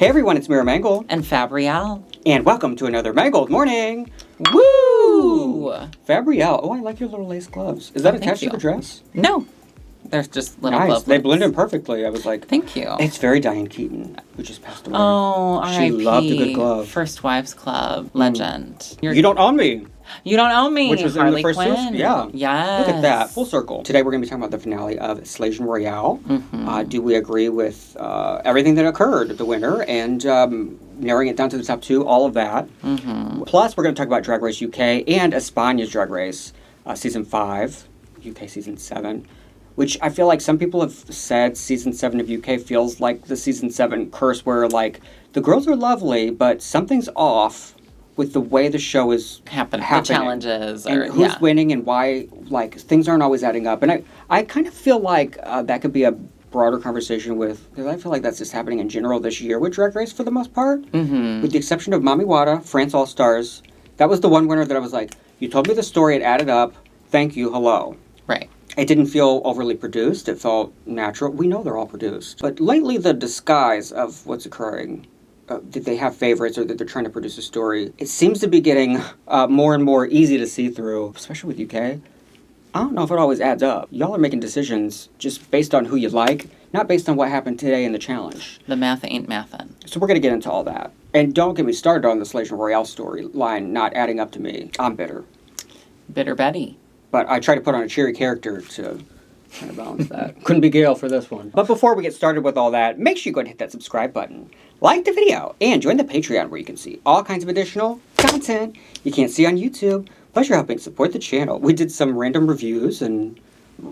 Hey everyone, it's Mera Mangle. And Fabrielle. And welcome to another Mangled morning. Woo! Fabrielle. Oh, I like your little lace gloves. Is that attached to the dress? No. They're just little gloves. They blend in perfectly. I was like... Thank you. It's very Diane Keaton, who just passed away. Oh, R.I.P. She loved a good glove. First Wives Club. Legend. You don't own me. You don't own me. Which was Harley in the first Quinn. Yeah. Yes. Look at that. Full circle. Today we're going to be talking about the finale of Slaysian Royale. Mm-hmm. Do we agree with everything that occurred, the winner, and narrowing it down to the top two, all of that. Mm-hmm. Plus, we're going to talk about Drag Race UK and España's Drag Race, Season 5, UK Season 7. Which I feel like some people have said Season 7 of UK feels like the Season 7 curse where, like, the girls are lovely, but something's off with the way the show is happening. The challenges. And who's winning and why, like, things aren't always adding up. And I kind of feel like that could be a broader conversation with, because I feel like that's just happening in general this year with Drag Race for the most part. Mm-hmm. With the exception of Mami Wada, France All-Stars. That was the one winner that I was like, you told me the story, it added up, thank you, hello. Right. It didn't feel overly produced. It felt natural. We know they're all produced. But lately, the disguise of what's occurring, did they have favorites or that they're trying to produce a story, it seems to be getting more and more easy to see through, especially with UK. I don't know if it always adds up. Y'all are making decisions just based on who you like, not based on what happened today in the challenge. The math ain't mathin'. So we're going to get into all that. And don't get me started on the Slaysian Royale storyline not adding up to me. I'm bitter. Bitter Betty. But I try to put on a cheery character to kind of balance that. Couldn't be Gail for this one. But before we get started with all that, make sure you go and hit that subscribe button, like the video, and join the Patreon where you can see all kinds of additional content you can't see on YouTube. Plus you're helping support the channel. We did some random reviews and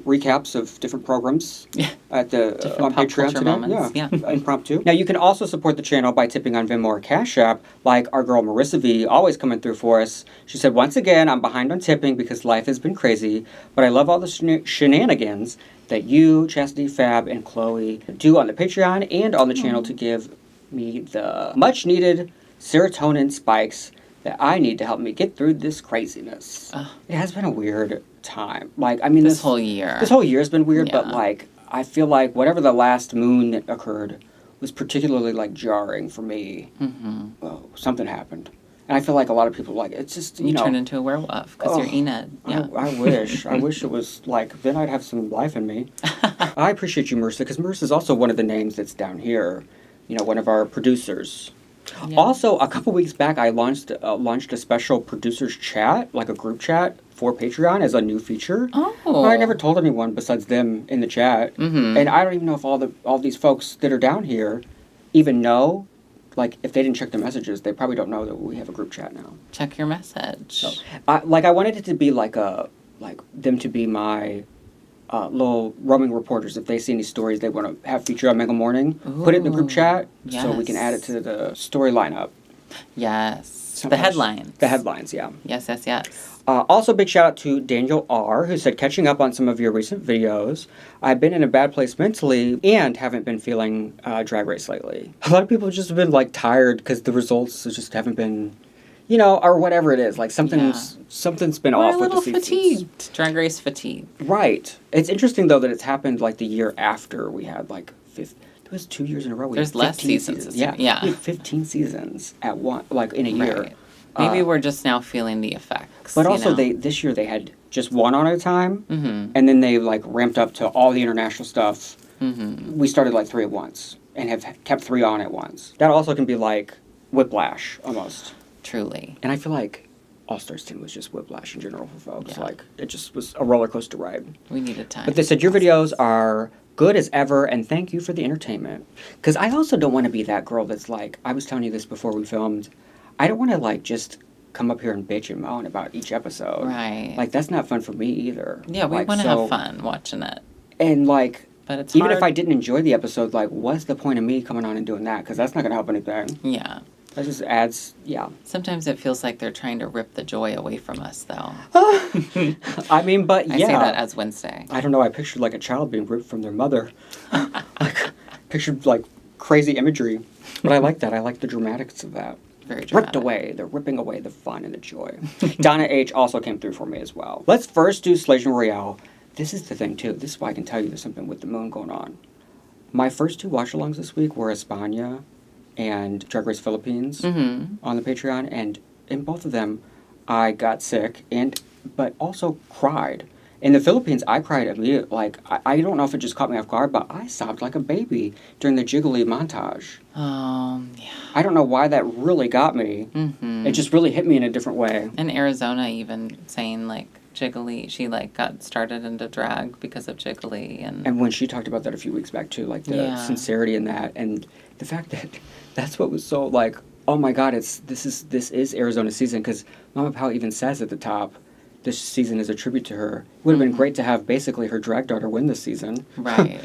recaps of different programs at the on Patreon today. Moments. Yeah. Impromptu. Now you can also support the channel by tipping on Venmo or Cash App, like our girl Marissa V, always coming through for us. She said, once again, I'm behind on tipping because life has been crazy, but I love all the shenanigans that you, Chastity, Fab, and Chloe do on the Patreon and on the channel to give me the much needed serotonin spikes that I need to help me get through this craziness. It has been a weird time. Like, I mean, this whole year. This whole year has been weird, but, like, I feel like whatever the last moon that occurred was particularly, like, jarring for me. Mm-hmm. Oh, something happened. And I feel like a lot of people, like, it's just, you know. Turned into a werewolf because you're Enid. Yeah. I wish. I wish it was, like, then I'd have some life in me. I appreciate you, Marissa, because Marissa's also one of the names that's down here. You know, one of our producers. Yeah. Also, a couple weeks back, I launched a special producers chat, like a group chat for Patreon as a new feature. Oh, I never told anyone besides them in the chat, and I don't even know if all these folks that are down here even know. Like, if they didn't check their messages, they probably don't know that we have a group chat now. Check your message. So, I wanted it to be like them to be my little roaming reporters. If they see any stories they want to have featured on Mangle Morning, put it in the group chat so we can add it to the story lineup. Yes. Sometimes. The headlines. The headlines, yeah. Yes. Also, big shout out to Daniel R., who said, catching up on some of your recent videos, I've been in a bad place mentally and haven't been feeling Drag Race lately. A lot of people have just been, like, tired because the results just haven't been... You know, or whatever it is, like something's been off with the seasons. A little fatigued. Drag Race fatigue. Right. It's interesting, though, that it's happened, like, the year after we had, like, it was 2 years in a row. There's less seasons. Yeah. We had 15 seasons at one, like, in a year. Right. Maybe we're just now feeling the effects. But also, this year they had just one on at a time, and then they, like, ramped up to all the international stuff. Mm-hmm. We started, like, 3 at once, and have kept 3 on at once. That also can be, like, whiplash, almost. Truly. And I feel like All-Stars 10 was just whiplash in general for folks. Yeah. Like, it just was a roller coaster ride. We needed time. But they said, your videos are good as ever, and thank you for the entertainment. Because I also don't want to be that girl that's like, I was telling you this before we filmed, I don't want to, like, just come up here and bitch and moan about each episode. Right. Like, that's not fun for me either. Yeah, we want to have fun watching it. And, like, but it's even hard. if I didn't enjoy the episode, like, what's the point of me coming on and doing that? Because that's not going to help anything. Yeah. That just adds, Sometimes it feels like they're trying to rip the joy away from us, though. I mean, but yeah. I say that as Wednesday. I don't know. I pictured, like, a child being ripped from their mother. Pictured, like, crazy imagery. But I like that. I like the dramatics of that. Very dramatic. Ripped away. They're ripping away the fun and the joy. Donna H. also came through for me as well. Let's first do Slaysian Royale. This is the thing, too. This is why I can tell you there's something with the moon going on. My first 2 watch-alongs this week were España and Drag Race Philippines Mm-hmm. on the Patreon, and in both of them, I got sick but also cried. In the Philippines, I cried immediately. Like, I don't know if it just caught me off guard, but I sobbed like a baby during the Jiggly montage. Yeah. I don't know why that really got me. Mm-hmm. It just really hit me in a different way. In Arizona, even saying, like, Jiggly, she, like, got started into drag because of Jiggly. And when she talked about that a few weeks back, too, like, the sincerity in that, and the fact that that's what was so, like, oh my God, this is Arizona season, because Mama Pao even says at the top, this season is a tribute to her. It would have been great to have basically her drag daughter win this season. Right.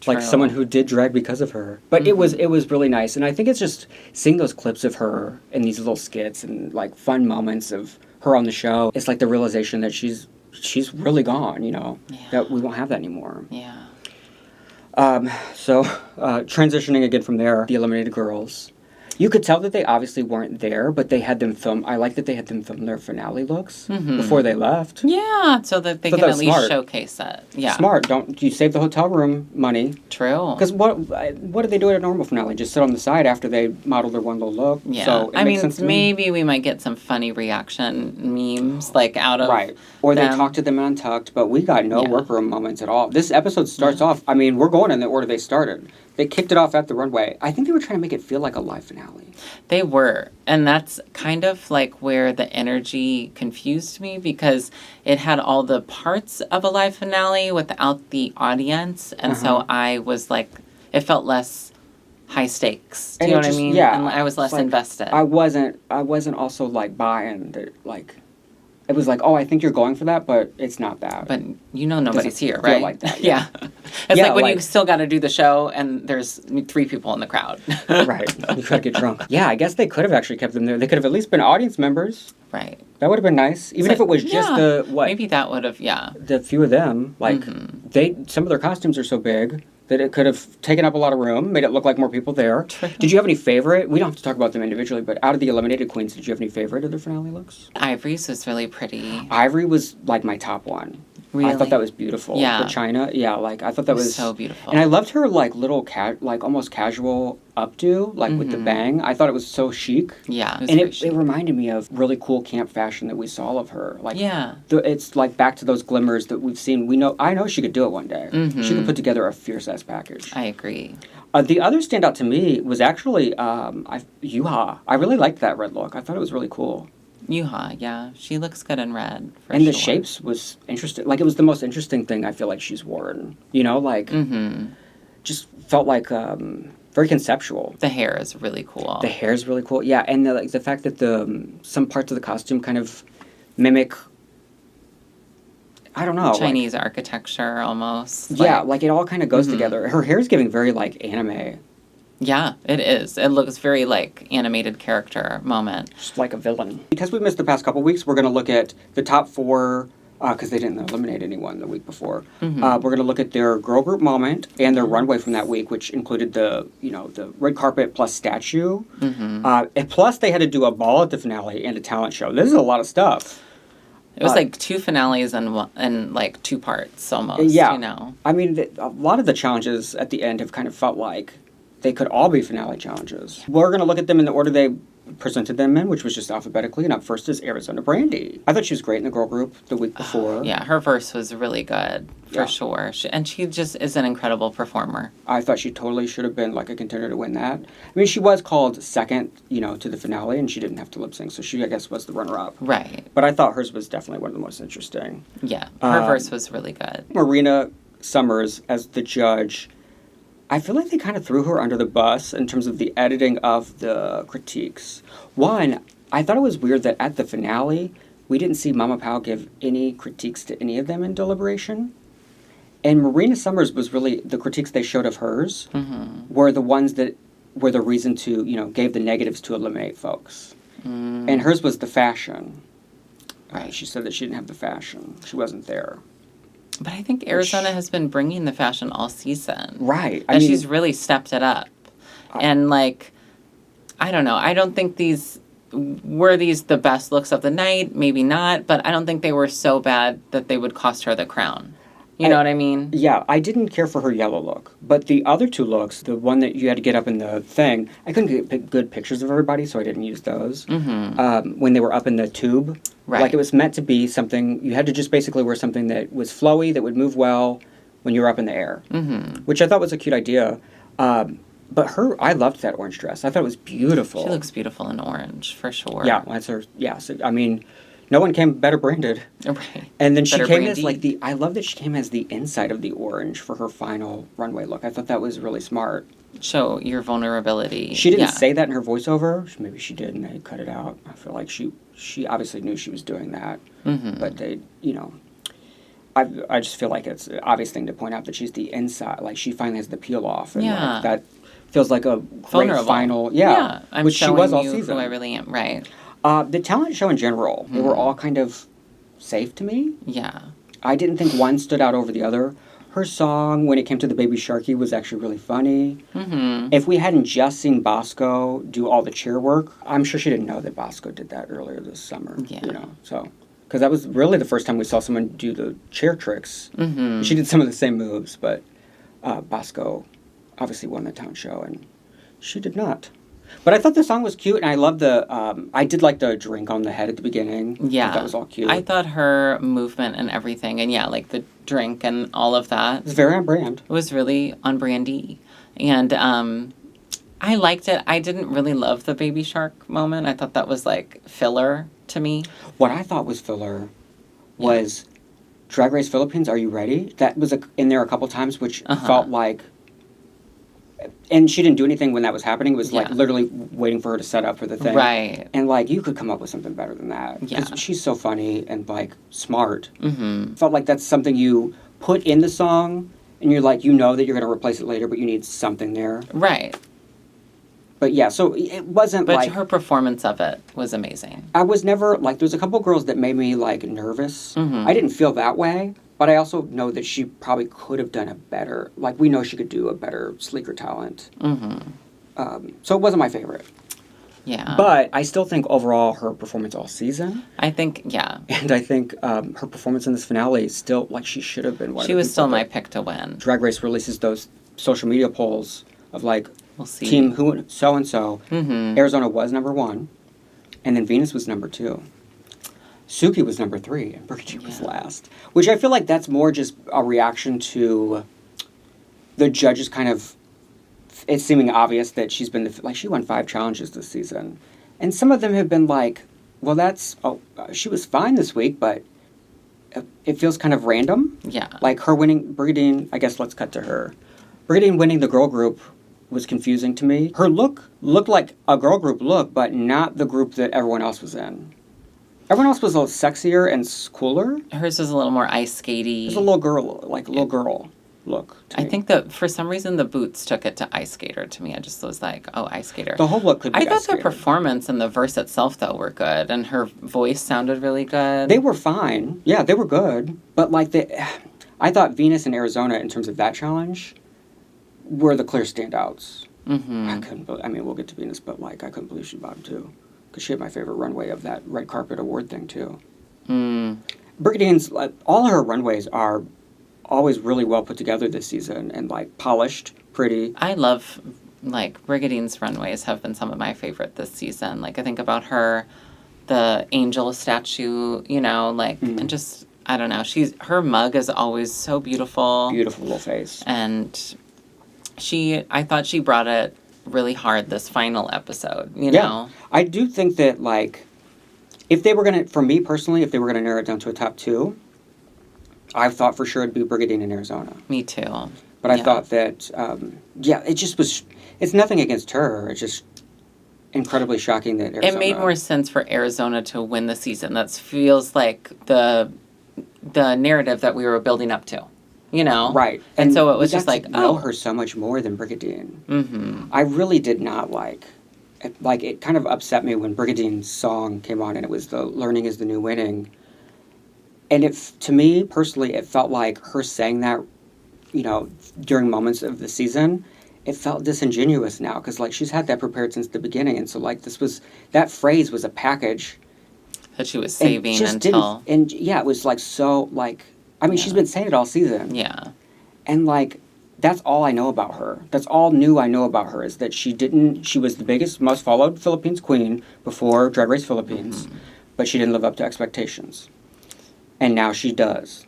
Like someone who did drag because of her. But it was really nice. And I think it's just seeing those clips of her in these little skits and like fun moments of her on the show. It's like the realization that she's really gone, you know, that we won't have that anymore. Yeah. So transitioning again from there, the eliminated girls. You could tell that they obviously weren't there, but they had them film. I like that they had them film their finale looks before they left. Yeah, so that they can at least showcase it. Yeah, smart. Don't you save the hotel room money? True. Because what do they do at a normal finale? Just sit on the side after they model their one little look. Yeah, so I mean, maybe we might get some funny reaction memes like out of or they talk to them untucked, but we got no workroom moments at all. This episode starts off. I mean, we're going in the order they started. They kicked it off at the runway. I think they were trying to make it feel like a live finale. They were. And that's kind of like where the energy confused me because it had all the parts of a live finale without the audience. And so I was like, it felt less high stakes. Do you know what I mean? Yeah. And I was less invested. I wasn't also like buying that, like, it was like, oh, I think you're going for that, but it's not that. But you know nobody's here, feel right? like that, yeah. It's like when you still got to do the show and there's 3 people in the crowd. Right. You got to get drunk. Yeah, I guess they could have actually kept them there. They could have at least been audience members. Right. That would have been nice. Even if it was just maybe that would have, the few of them. Like, some of their costumes are so big that it could have taken up a lot of room, made it look like more people there. True. Did you have any favorite? We don't have to talk about them individually, but out of the eliminated queens, did you have any favorite of their finale looks? Ivory's was really pretty. Ivory was like my top one. Really? I thought that was beautiful. Yeah. The China, like I thought that was so beautiful. And I loved her like little like almost casual updo, like with the bang. I thought it was so chic. Yeah. And it reminded me of really cool camp fashion that we saw of her. Like it's like back to those glimmers that we've seen. I know she could do it one day. She could put together a fierce ass package. I agree. The other standout to me was actually Yuha. I really liked that red look. I thought it was really cool. Yuha, yeah. She looks good in red, for and the shapes was interesting. Like, it was the most interesting thing I feel like she's worn. You know, like, just felt like very conceptual. The hair is really cool. The hair is really cool, yeah. And the fact that some parts of the costume kind of mimic, I don't know. Chinese architecture, almost. Yeah, like it all kind of goes together. Her hair is giving very, like, anime. Yeah, it is. It looks very, like, animated character moment. Just like a villain. Because we missed the past couple weeks, we're going to look at the top 4, because they didn't eliminate anyone the week before. We're going to look at their girl group moment and their runway from that week, which included the red carpet plus statue. And plus, they had to do a ball at the finale and a talent show. This is a lot of stuff. It was like 2 finales and like 2 parts almost, yeah. You know? I mean, a lot of the challenges at the end have kind of felt like they could all be finale challenges. We're going to look at them in the order they presented them in, which was just alphabetically. And up first is Arizona Brandy. I thought she was great in the girl group the week before. Yeah, her verse was really good, for sure. She just is an incredible performer. I thought she totally should have been like a contender to win that. I mean, she was called second, to the finale, and she didn't have to lip sync, so she, I guess, was the runner-up. Right. But I thought hers was definitely one of the most interesting. Yeah, her verse was really good. Marina Summers as the judge. I feel like they kind of threw her under the bus in terms of the editing of the critiques. One, I thought it was weird that at the finale, we didn't see Mama Pao give any critiques to any of them in deliberation. And Marina Summers was really, the critiques they showed of hers were the ones that were the reason to, gave the negatives to eliminate folks. And hers was the fashion. Right. She said that she didn't have the fashion. She wasn't there. But I think Arizona has been bringing the fashion all season. Right. And she's really stepped it up. And, like, I don't know. I don't think were these the best looks of the night? Maybe not. But I don't think they were so bad that they would cost her the crown. You know what I mean? Yeah, I didn't care for her yellow look. But the other two looks, the one that you had to get up in the thing, I couldn't get good pictures of everybody, so I didn't use those. When they were up in the tube. Right. Like, it was meant to be something, you had to just basically wear something that was flowy, that would move well when you were up in the air. Which I thought was a cute idea. But I loved that orange dress. I thought it was beautiful. She looks beautiful in orange, for sure. Yeah, that's her. Yeah, so, I mean, no one came better branded. Right. And then she Better came Brandy. as, like, I love that she came as the inside of the orange for her final runway look. I thought that was really smart. Show your vulnerability. She didn't say that in her voiceover. Maybe she did, and they cut it out. I feel like she obviously knew she was doing that. But they, you know... I just feel like it's an obvious thing to point out that she's the inside. Like, she finally has the peel off. And like, that feels like a great final... Yeah. I'm which she showing was all you season. who I really am. Right. The talent show in general, they were all kind of safe to me. Yeah. I didn't think one stood out over the other. Her song, when it came to the Baby Sharky, was actually really funny. If we hadn't just seen Bosco do all the cheer work, I'm sure she didn't know that Bosco did that earlier this summer. Yeah. You know, so... Because that was really the first time we saw someone do the chair tricks. She did some of the same moves, but Bosco obviously won the talent show, and she did not. But I thought the song was cute, and I loved I did like the drink on the head at the beginning. Yeah. That was all cute. I thought her movement and everything, and yeah, like the drink and all of that. It was very on brand. It was really on Brandy. And I liked it. I didn't really love the baby shark moment. I thought that was like filler to me. What I thought was filler was Drag Race Philippines, Are You Ready? That was in there a couple times, which felt like... And she didn't do anything when that was happening. It was like literally waiting for her to set up for the thing. Right. And like, you could come up with something better than that. Yeah. She's so funny and like smart. Felt like that's something you put in the song and you're like, you know that you're going to replace it later, but you need something there. Right. But yeah, so it wasn't but like... But her performance of it was amazing. I was never, like, there's a couple girls that made me, like, nervous. I didn't feel that way, but I also know that she probably could have done a better... Like, we know she could do a better, sleeker talent. So it wasn't my favorite. Yeah. But I still think overall her performance all season... I think, yeah. And I think her performance in this finale is still, like, she should have been one. She was still my pick to win. Drag Race releases those social media polls of, like... We'll see. Team who so-and-so. Arizona was number 1. And then Venus was number 2. Suki was number 3. And Brigiding was last. Which I feel like that's more just a reaction to the judges kind of... It's seeming obvious that she's been... she won 5 challenges this season. And some of them have been like, well, that's... Oh, she was fine this week, but it feels kind of random. Yeah. Like her winning... Brigiding... I guess let's cut to her. Brigiding winning the girl group... was confusing to me. Her look looked like a girl group look, but not the group that everyone else was in. Everyone else was a little sexier and cooler. Hers was a little more ice skatey. It was a little girl, like a little girl look. I think that for some reason the boots took it to ice skater to me. I just was like, oh, ice skater. The whole look could be I ice thought skater. the performance and the verse itself, though, were good. And her voice sounded really good. They were fine. Yeah, they were good. But like I thought Venus and Arizona, in terms of that challenge, were the clear standouts. I couldn't believe... I mean, we'll get to Venus, but like, I couldn't believe she bottomed too. Because she had my favorite runway of that red carpet award thing too. Brigiding's... all her runways are always really well put together this season and like polished, pretty. I love... Like, Brigiding's runways have been some of my favorite this season. Like, I think about her, the angel statue, you know, like, and just... I don't know. Her mug is always so beautiful. Beautiful little face. And... I thought she brought it really hard this final episode, you know? I do think that, like, if they were going to, for me personally, if they were going to narrow it down to a top 2, I thought for sure it'd be Brigiding in Arizona. Me too. But I thought that, it just was, it's nothing against her. It's just incredibly shocking that Arizona... It made more sense for Arizona to win the season. That feels like the narrative that we were building up to. You know? Right. And so it was just like, know her so much more than Brigiding. I really did not like, it kind of upset me when Brigiding's song came on and it was the Learning is the New Winning. And to me, personally, it felt like her saying that, you know, during moments of the season, it felt disingenuous now. Because, like, she's had that prepared since the beginning. And so, like, that phrase was a package. That she was saving until... And, yeah, it was, like, so, like... I mean, she's been saying it all season. Yeah. And, like, that's all I know about her. That's all new I know about her is that she was the biggest, most followed Philippines queen before Drag Race Philippines, but she didn't live up to expectations. And now she does.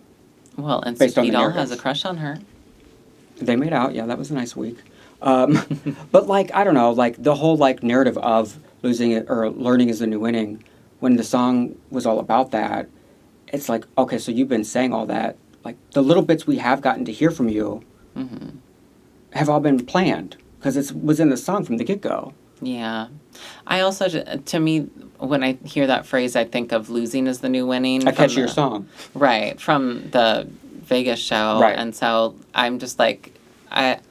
Well, and based on Suki the doll narrative. has a crush on her. They made out. Yeah, that was a nice week. But, like, I don't know, like, the whole, like, narrative of losing it or learning is the new winning, when the song was all about that, it's like, okay, so you've been saying all that. Like, the little bits we have gotten to hear from you have all been planned because it was in the song from the get-go. Yeah. I also, to me, when I hear that phrase, I think of losing is the new winning. A catchier song. Right, from the Vegas show. Right. And so I'm just like, it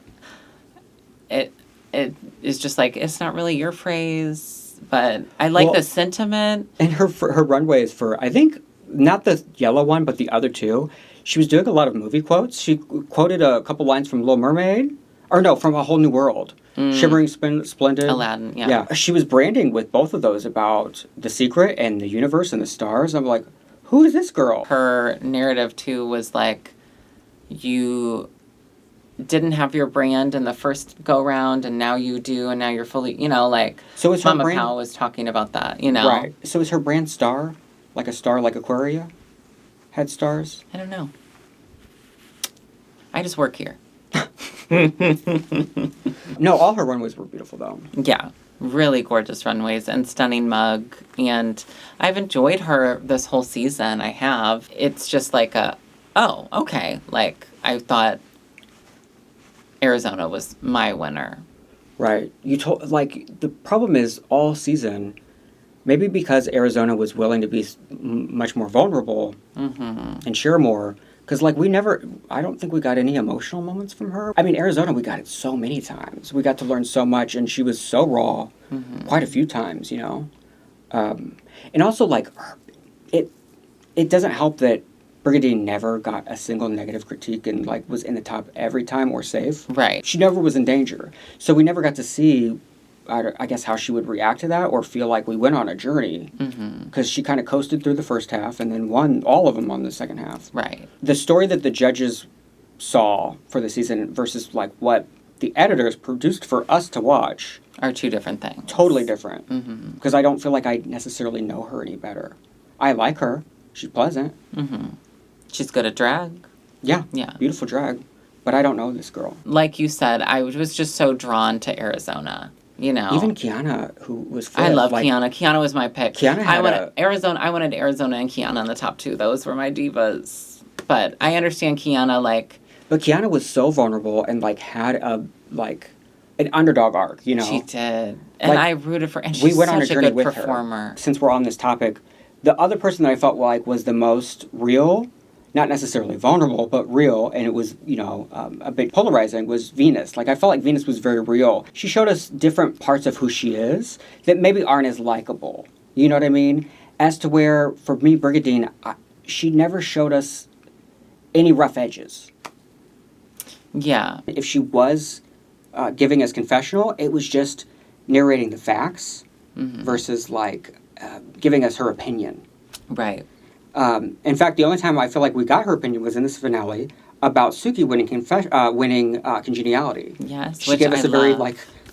is just like, it's not really your phrase, but I like the sentiment. And her runway is for, I think, not the yellow one, but the other two. She was doing a lot of movie quotes. She quoted a couple lines from Little Mermaid. Or no, from A Whole New World. Shimmering, Splendid. Aladdin, yeah. Yeah, she was branding with both of those about the secret and the universe and the stars. I'm like, who is this girl? Her narrative, too, was like, you didn't have your brand in the first go-round, and now you do, and now you're fully, like, So is her Mama brand... Powell was talking about that, Right. So is her brand star? Like a star like Aquaria had stars? I don't know. I just work here. No, all her runways were beautiful, though. Yeah, really gorgeous runways and stunning mug. And I've enjoyed her this whole season. I have. It's just like oh, okay. Like, I thought Arizona was my winner. Right. The problem is all season, maybe because Arizona was willing to be much more vulnerable and share more. Because, like, I don't think we got any emotional moments from her. I mean, Arizona, we got it so many times. We got to learn so much, and she was so raw quite a few times, And also, like, it doesn't help that Brigiding never got a single negative critique and, like, was in the top every time or safe. Right. She never was in danger. So we never got to see, I guess, how she would react to that or feel like we went on a journey. Because she kind of coasted through the first half and then won all of them on the second half. Right. The story that the judges saw for the season versus, like, what the editors produced for us to watch are two different things. Totally different. Because I don't feel like I necessarily know her any better. I like her. She's pleasant. She's good at drag. Yeah. Yeah. Beautiful drag. But I don't know this girl. Like you said, I was just so drawn to Arizona. Even Kiana, who was fifth, I love Kiana. Kiana was my pick. Kiana had Arizona. I wanted Arizona and Kiana in the top two. Those were my divas. But I understand Kiana, like... But Kiana was so vulnerable and, like, had an underdog arc, She did. And like, I rooted for... And she's we went on a such journey a good with performer. her. Since we're on this topic, the other person that I felt like was the most real... Not necessarily vulnerable, but real, and it was, a bit polarizing, was Venus. Like, I felt like Venus was very real. She showed us different parts of who she is that maybe aren't as likable. You know what I mean? As to where, for me, Brigiding, she never showed us any rough edges. Yeah. If she was giving us confessional, it was just narrating the facts versus, like, giving us her opinion. Right. In fact, the only time I feel like we got her opinion was in this finale about Suki winning Congee-niality. Yes, she gave us a very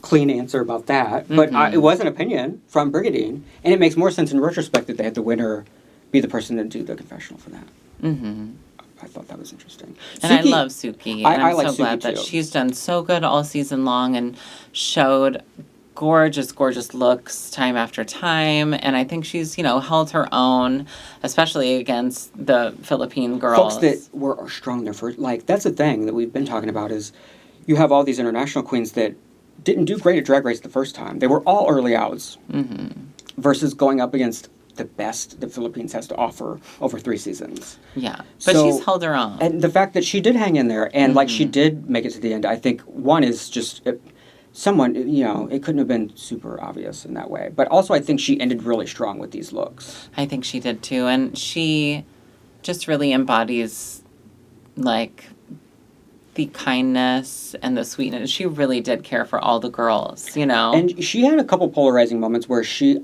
clean answer about that, but it was an opinion from Brigiding, and it makes more sense in retrospect that they had the winner be the person to do the confessional for that. I thought that was interesting. And Suki, I love Suki. I'm like so glad Suki that too. she's done so good all season long and showed gorgeous looks time after time, and I think she's held her own, especially against the Philippine girls. Folks that were strong in their first, that's the thing that we've been talking about is you have all these international queens that didn't do great at Drag Race the first time. They were all early outs versus going up against the best the Philippines has to offer over 3 seasons. Yeah, but she's held her own. And the fact that she did hang in there and she did make it to the end, I think one is just... Someone, it couldn't have been super obvious in that way. But also I think she ended really strong with these looks. I think she did too. And she just really embodies, like, the kindness and the sweetness. She really did care for all the girls, And she had a couple polarizing moments where she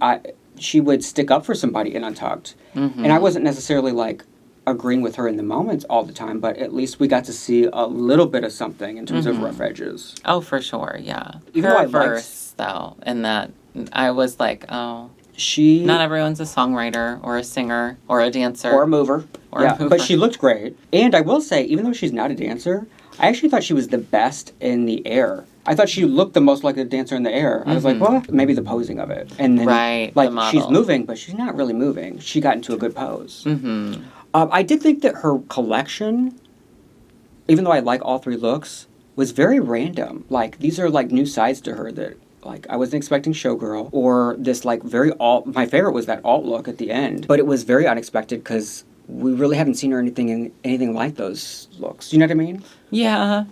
would stick up for somebody in Untucked. And I wasn't necessarily like, agreeing with her in the moments all the time, but at least we got to see a little bit of something in terms of rough edges. Oh, for sure, yeah. Even though I Her verse, though, in that, I was like, oh, not everyone's a songwriter or a singer or a dancer. Or a mover. But she looked great. And I will say, even though she's not a dancer, I actually thought she was the best in the air. I thought she looked the most like a dancer in the air. I was like, well, maybe the posing of it. And then, she's moving, but she's not really moving. She got into a good pose. I did think that her collection, even though I like all 3 looks, was very random. Like, these are, like, new sides to her that, like, I wasn't expecting showgirl. Or this, like, very alt... My favorite was that alt look at the end. But it was very unexpected because we really haven't seen her anything like those looks. You know what I mean? Yeah.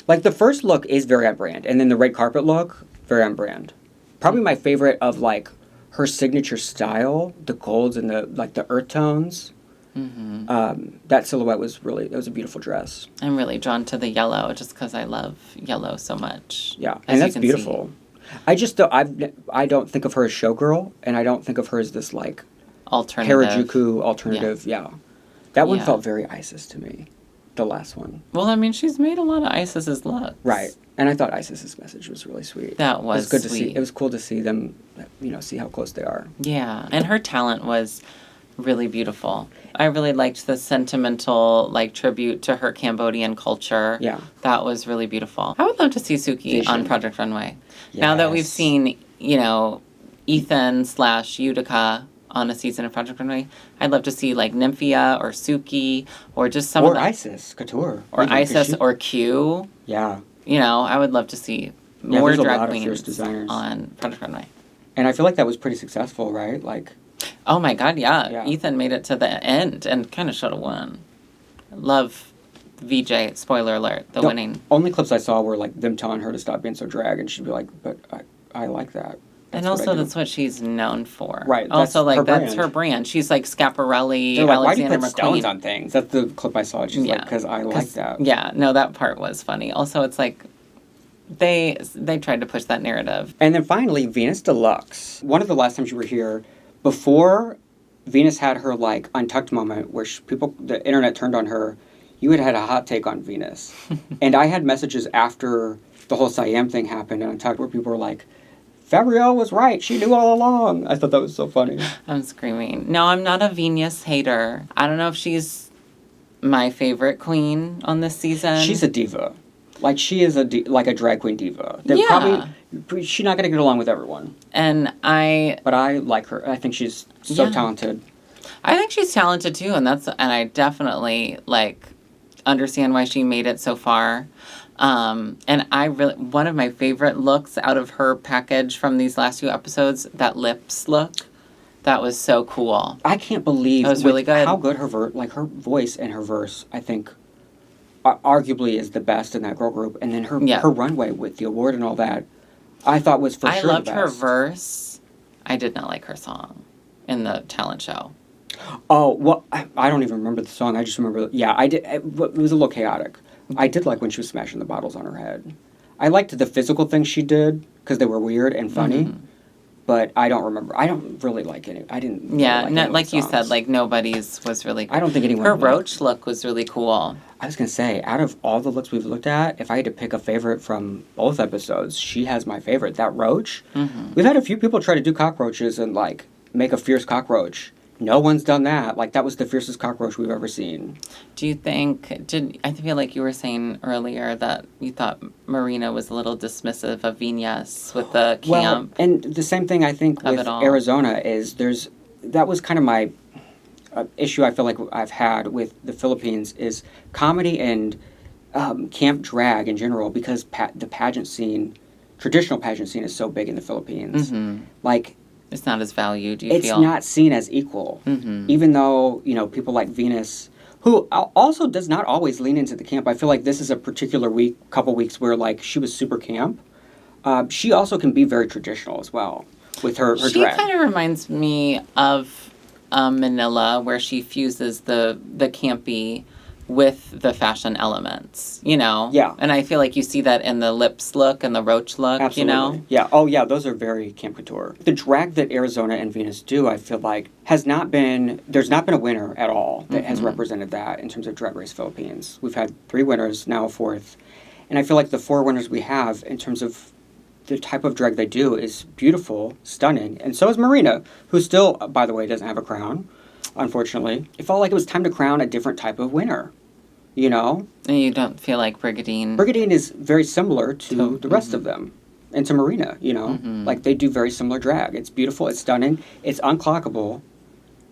Like, the first look is very on brand, and then the red carpet look, very on brand. Probably my favorite of, like, her signature style, the golds and the earth tones. That silhouette was it was a beautiful dress. I'm really drawn to the yellow just because I love yellow so much. Yeah, and that's beautiful. I just I don't think of her as showgirl, and I don't think of her as this, like, alternative. Harajuku alternative, yeah. That one felt very Isis to me. The last one. Well, I mean, she's made a lot of Isis's looks. Right. And I thought Isis's message was really sweet. That was good sweet. To see. It was cool to see them, see how close they are. Yeah. And her talent was really beautiful. I really liked the sentimental, like, tribute to her Cambodian culture. Yeah. That was really beautiful. I would love to see Suki on Project Runway. Yes. Now that we've seen, Ethan/Utica on a season of Project Runway, I'd love to see, like, Nymphia or Suki or just some of the... Or Isis Couture. Or Isis or Q. Yeah. I would love to see more drag queens on Project Runway. And I feel like that was pretty successful, right? Like... Oh my God, yeah. Ethan made it to the end and kind of should have won. Love VJ, spoiler alert, the winning. Only clips I saw were, like, them telling her to stop being so drag, and she'd be like, but I like that. And also, that's what she's known for. Right. Also, like, that's her brand. She's like Schiaparelli, like, Alexander why do you put McQueen. stones on things? That's the clip I saw. She's like, because I like that. Yeah, no, that part was funny. Also, it's like, they tried to push that narrative. And then finally, Venus DeLuxe. One of the last times you were here, before Venus had her, like, untucked moment where the internet turned on her, you had a hot take on Venus. And I had messages after the whole Siam thing happened and Untucked where people were like, Fabrielle was right. She knew all along. I thought that was so funny. I'm screaming. No, I'm not a Viñas hater. I don't know if she's my favorite queen on this season. She's a diva. Like, she is like a drag queen diva. She's not going to get along with everyone. But I like her. I think she's so talented. I think she's talented too, and I definitely, like, understand why she made it so far. And one of my favorite looks out of her package from these last 2 episodes, that lips look, that was so cool. I can't believe that was really good. How good her voice and her verse, I think, arguably is the best in that girl group. And then her runway with the award and all that, I thought was for sure the best. I loved her verse. I did not like her song in the talent show. Oh, well, I don't even remember the song. I just remember, I did. It was a little chaotic. I did like when she was smashing the bottles on her head. I liked the physical things she did because they were weird and funny. But I don't remember. I don't really like any. I didn't. Yeah, really like you said, like nobody's was really. I don't think anyone. Her roach look was really cool. I was gonna say, out of all the looks we've looked at, if I had to pick a favorite from both episodes, she has my favorite. That roach. We've had a few people try to do cockroaches and, like, make a fierce cockroach. No one's done that. Like, that was the fiercest cockroach we've ever seen. Do you think... I feel like you were saying earlier that you thought Marina was a little dismissive of Viñas with the camp. Well, and the same thing I think with Arizona is that was kind of my issue I feel like I've had with the Philippines is comedy and camp drag in general because the pageant scene, traditional pageant scene is so big in the Philippines. Like... It's not as valued, you feel? It's not seen as equal. Even though, people like Venus, who also does not always lean into the camp. I feel like this is a particular couple weeks where, like, she was super camp. She also can be very traditional as well with her drag. She kind of reminds me of Manila, where she fuses the campy with the fashion elements, you know? Yeah. And I feel like you see that in the lips look and the roach look, Absolutely. you know? Yeah. Oh, yeah. Those are very Camp Couture. The drag that Arizona and Venus do, I feel like, there's not been a winner at all that has represented that in terms of Drag Race Philippines. We've had 3 winners, now a 4th. And I feel like the 4 winners we have in terms of the type of drag they do is beautiful, stunning. And so is Marina, who still, by the way, doesn't have a crown, unfortunately. It felt like it was time to crown a different type of winner, you know? And you don't feel like Brigiding... Brigiding is very similar to the rest of them. And to Marina, you know? Like, they do very similar drag. It's beautiful, it's stunning, it's unclockable,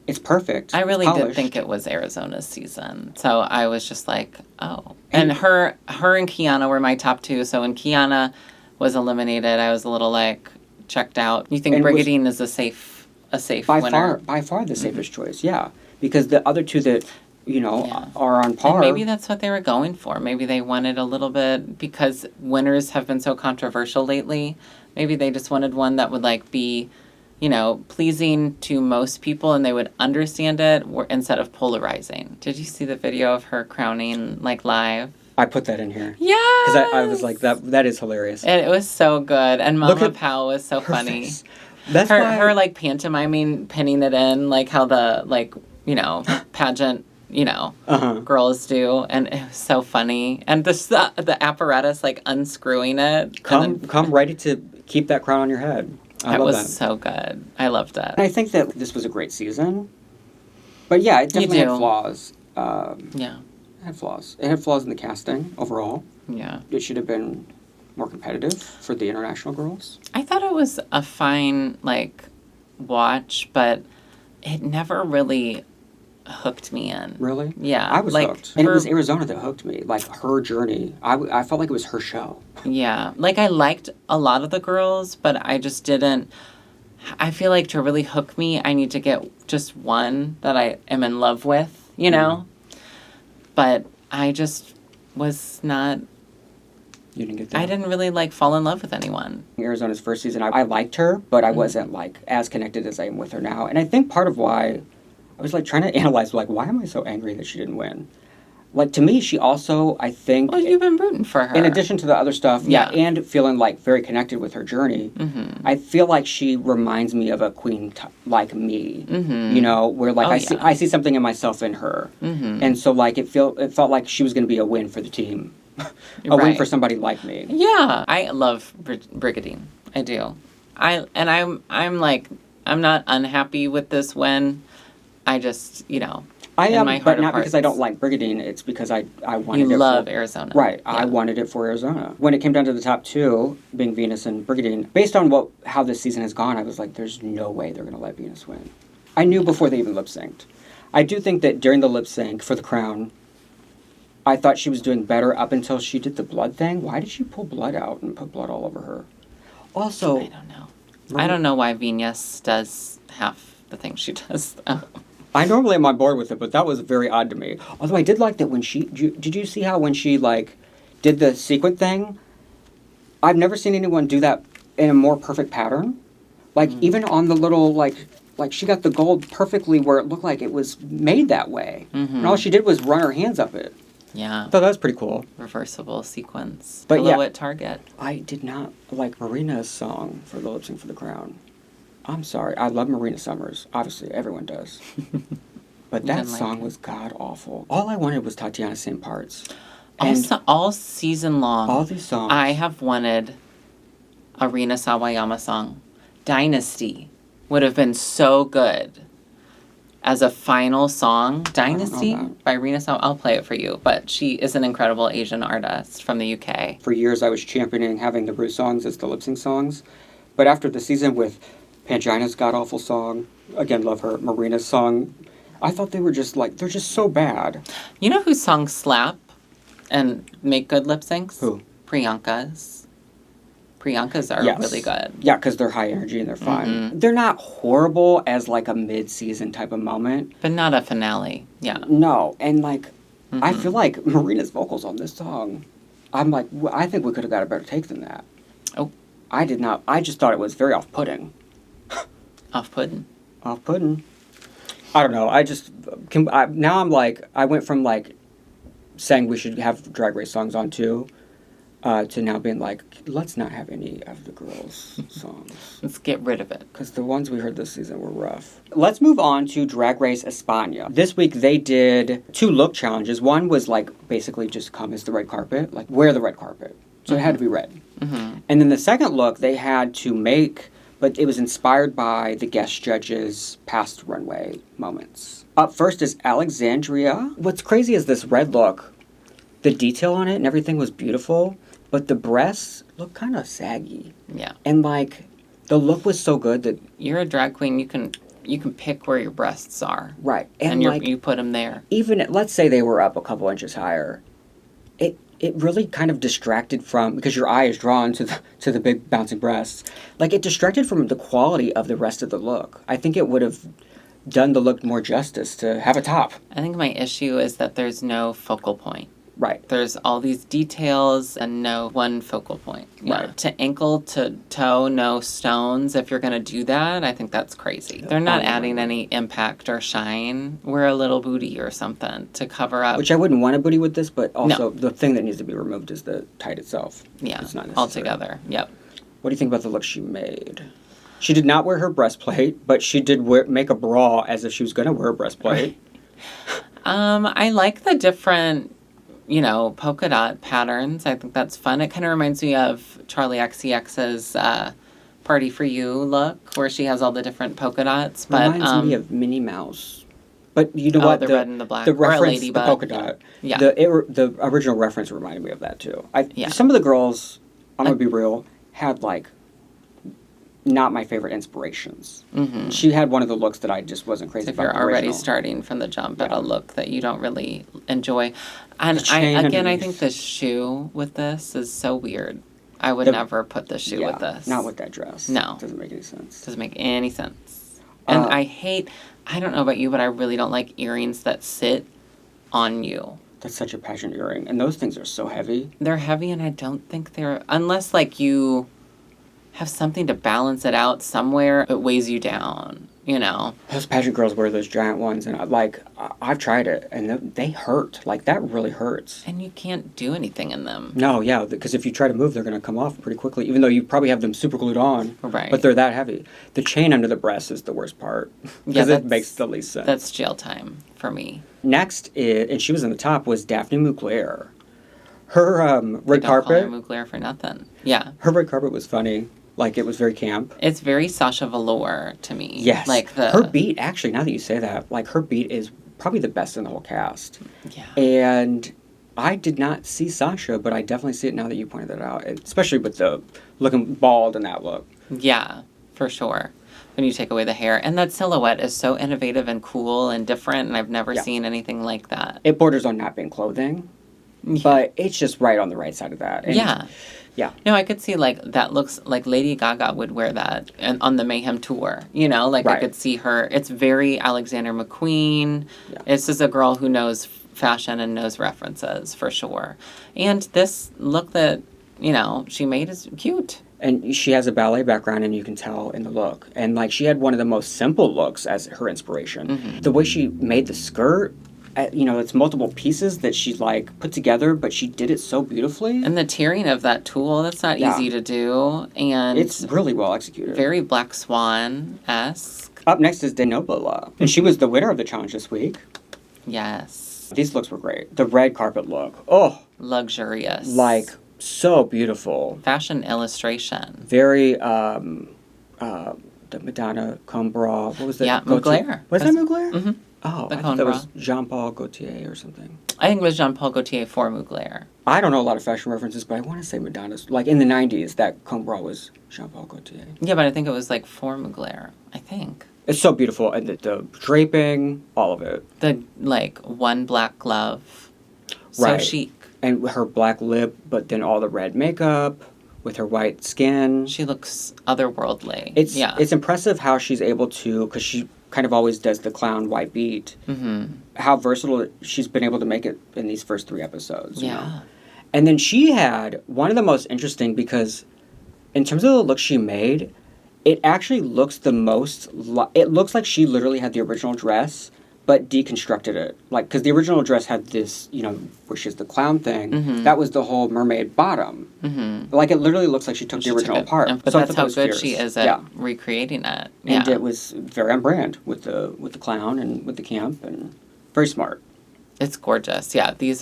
it's perfect. I really it's did polished. think it was Arizona's season. So I was just like, oh. And her and Kiana were my top 2. So when Kiana was eliminated, I was a little like checked out. You think Brigiding is a safe winner? By far the safest choice, yeah. Because the other 2 that, you know, are on par. And maybe that's what they were going for. Maybe they wanted a little bit, because winners have been so controversial lately, maybe they just wanted one that would like be, you know, pleasing to most people and they would understand it instead of polarizing. Did you see the video of her crowning like live? I put that in here. Yeah. Because I was like, that is hilarious. It was so good. And Mama Pow was so funny. Face. That's her like pantomiming, pinning it in, like how the, like, you know, pageant, you know, girls do. And it was so funny. And the apparatus, like, unscrewing it. Come ready to keep that crown on your head. I love that. It was so good. I loved it. And I think that this was a great season. But yeah, it definitely had flaws. Yeah. It had flaws. It had flaws in the casting overall. Yeah. It should have been more competitive for the international girls. I thought it was a fine, like, watch, but it never really hooked me in. Really? Yeah. I was hooked. And it was Arizona that hooked me. Like, her journey. I felt like it was her show. Yeah. Like, I liked a lot of the girls, but I just didn't... I feel like to really hook me, I need to get just one that I am in love with, you know? But I just was not... You didn't get that? I didn't really, like, fall in love with anyone. Arizona's first season, I liked her, but I wasn't, like, as connected as I am with her now. And I think part of why... I was, like, trying to analyze, like, why am I so angry that she didn't win? Like, to me, she also, I think... Well, you've been rooting for her. In addition to the other stuff, and feeling, like, very connected with her journey, I feel like she reminds me of a queen like me, you know, where, like, I see something in myself in her. And so, like, it felt like she was going to be a win for the team. A win for somebody like me. Yeah. I love Brigiding. I do. I'm like, I'm not unhappy with this win. I just, you know... I am, but not because I don't like Brigiding. It's because I wanted it. You love Arizona. Right. Yeah. I wanted it for Arizona. When it came down to the top 2, being Venus and Brigiding, based on how this season has gone, I was like, there's no way they're going to let Venus win. I knew before they even lip-synced. I do think that during the lip-sync for the crown, I thought she was doing better up until she did the blood thing. Why did she pull blood out and put blood all over her? Also... I don't know. I don't know why Viñas does half the things she does, though. I normally am on board with it, but that was very odd to me. Although I did like that when did you see how when she, like, did the sequin thing? I've never seen anyone do that in a more perfect pattern. Like, even on the little, like she got the gold perfectly where it looked like it was made that way. And all she did was run her hands up it. Yeah. I thought that was pretty cool. Reversible sequence. But Below at Target. I did not like Marina's song for the lip sync for the crown. I'm sorry. I love Marina Summers. Obviously, everyone does. But that song was god-awful. All I wanted was Tatiana sing parts. All season long, all these songs. I have wanted a Rina Sawayama song. Dynasty would have been so good as a final song. Dynasty by Rina Sawayama. I'll play it for you. But she is an incredible Asian artist from the UK. For years, I was championing having the Ru songs as the lip-sync songs. But after the season with... Pangina's god-awful song. Again, love her. Marina's song. I thought they were just, like, they're just so bad. You know whose songs slap and make good lip syncs? Who? Priyanka's. Priyanka's are really good. Yeah, because they're high energy and they're fun. They're not horrible as, like, a mid-season type of moment. But not a finale. Yeah. No. And, like, I feel like Marina's vocals on this song, I'm like, I think we could have got a better take than that. Oh. I did not. I just thought it was very off-putting. Off-putting. Off-putting. I don't know. Now I'm like, I went from like saying we should have Drag Race songs on too, to now being like, let's not have any of the girls' songs. Let's get rid of it. Because the ones we heard this season were rough. Let's move on to Drag Race España. This week they did 2 look challenges. One was like basically just come as the red carpet, like wear the red carpet. So it had to be red. Mm-hmm. And then the second look they had to make, but it was inspired by the guest judges' past runway moments. Up first is Alexandria. What's crazy is this red look. The detail on it and everything was beautiful, but the breasts look kind of saggy. Yeah. And like the look was so good that you're a drag queen. You can pick where your breasts are. Right. And you put them there. Even let's say they were up a couple inches higher, it really kind of distracted from, because your eye is drawn to the big bouncing breasts. Like it distracted from the quality of the rest of the look. I think it would have done the look more justice to have a top. I think my issue is that there's no focal point. Right. There's all these details and no one focal point. Right. To ankle to toe, no stones. If you're going to do that, I think that's crazy. They're not adding any impact or shine. Wear a little booty or something to cover up. Which I wouldn't want a booty with this, but also the thing that needs to be removed is the tight itself. Yeah, it's not necessary. altogether. Yep. What do you think about the look she made? She did not wear her breastplate, but she did make a bra as if she was going to wear a breastplate. I like the different, polka dot patterns. I think that's fun. It kind of reminds me of Charlie XCX's Party For You look, where she has all the different polka dots. But reminds me of Minnie Mouse. But you know what? The red and the black. The reference, or a ladybug. the polka dot. Yeah. The original reference reminded me of that, too. Some of the girls, I'm going to be real, had, like, not my favorite inspirations. Mm-hmm. She had one of the looks that I just wasn't crazy about. If you're already starting from the jump at a look that you don't really enjoy. And I think the shoe with this is so weird. I would never put the shoe with this. Not with that dress. No. It doesn't make any sense. Doesn't make any sense. And I don't know about you, but I really don't like earrings that sit on you. That's such a pageant earring. And those things are so heavy. They're heavy, and I don't think unless, like, you have something to balance it out somewhere, it weighs you down, Those pageant girls wear those giant ones, and I've tried it, and they hurt. Like, that really hurts. And you can't do anything in them. No, yeah, because if you try to move, they're going to come off pretty quickly, even though you probably have them super glued on. Right. But they're that heavy. The chain under the breast is the worst part, because it makes the least sense. That's jail time for me. Next, and she was in the top, was Daphne Mugler. Her red carpet. They don't call her Mugler for nothing. Yeah. Her red carpet was funny. Like, it was very camp. It's very Sasha Velour to me. Yes. Like her beat, actually, now that you say that, like, her beat is probably the best in the whole cast. Yeah. And I did not see Sasha, but I definitely see it now that you pointed that out, especially with the looking bald in that look. Yeah, for sure. When you take away the hair. And that silhouette is so innovative and cool and different, and I've never seen anything like that. It borders on not being clothing, but it's just right on the right side of that. And yeah. No, I could see, like, that looks like Lady Gaga would wear that on the Mayhem tour, Like, I could see her. It's very Alexander McQueen. Yeah. This is a girl who knows fashion and knows references, for sure. And this look that, she made is cute. And she has a ballet background, and you can tell in the look. And, like, she had one of the most simple looks as her inspiration. Mm-hmm. The way she made the skirt... it's multiple pieces that she, like, put together, but she did it so beautifully. And the tearing of that tulle, that's not easy to do. And it's really well executed. Very Black Swan-esque. Up next is Nyongbella. And she was the winner of the challenge this week. Yes. These looks were great. The red carpet look. Oh. Luxurious. Like, so beautiful. Fashion illustration. Very, the Madonna comb bra. What was that? Yeah, Mugler. Was that Mugler? Mm-hmm. Oh, I thought that was Jean-Paul Gaultier or something. I think it was Jean-Paul Gaultier for Mugler. I don't know a lot of fashion references, but I want to say Madonna's. Like, in the 90s, that comb bra was Jean-Paul Gaultier. Yeah, but I think it was, like, for Mugler, I think. It's so beautiful. And the draping, all of it. The, like, one black glove. So chic. And her black lip, but then all the red makeup with her white skin. She looks otherworldly. It's impressive how she's able to, because she kind of always does the clown white beat. Mm-hmm. How versatile she's been able to make it in these first 3 episodes. Yeah. And then she had one of the most interesting, because in terms of the look she made, it actually looks the most... it looks like she literally had the original dress, but deconstructed it. Like, because the original dress had this, where she has the clown thing. That was the whole mermaid bottom. Like, it literally looks like she took the original apart. But so that's how good she is at recreating it. Yeah. And it was very on brand with the clown and with the camp, and very smart. It's gorgeous. Yeah, these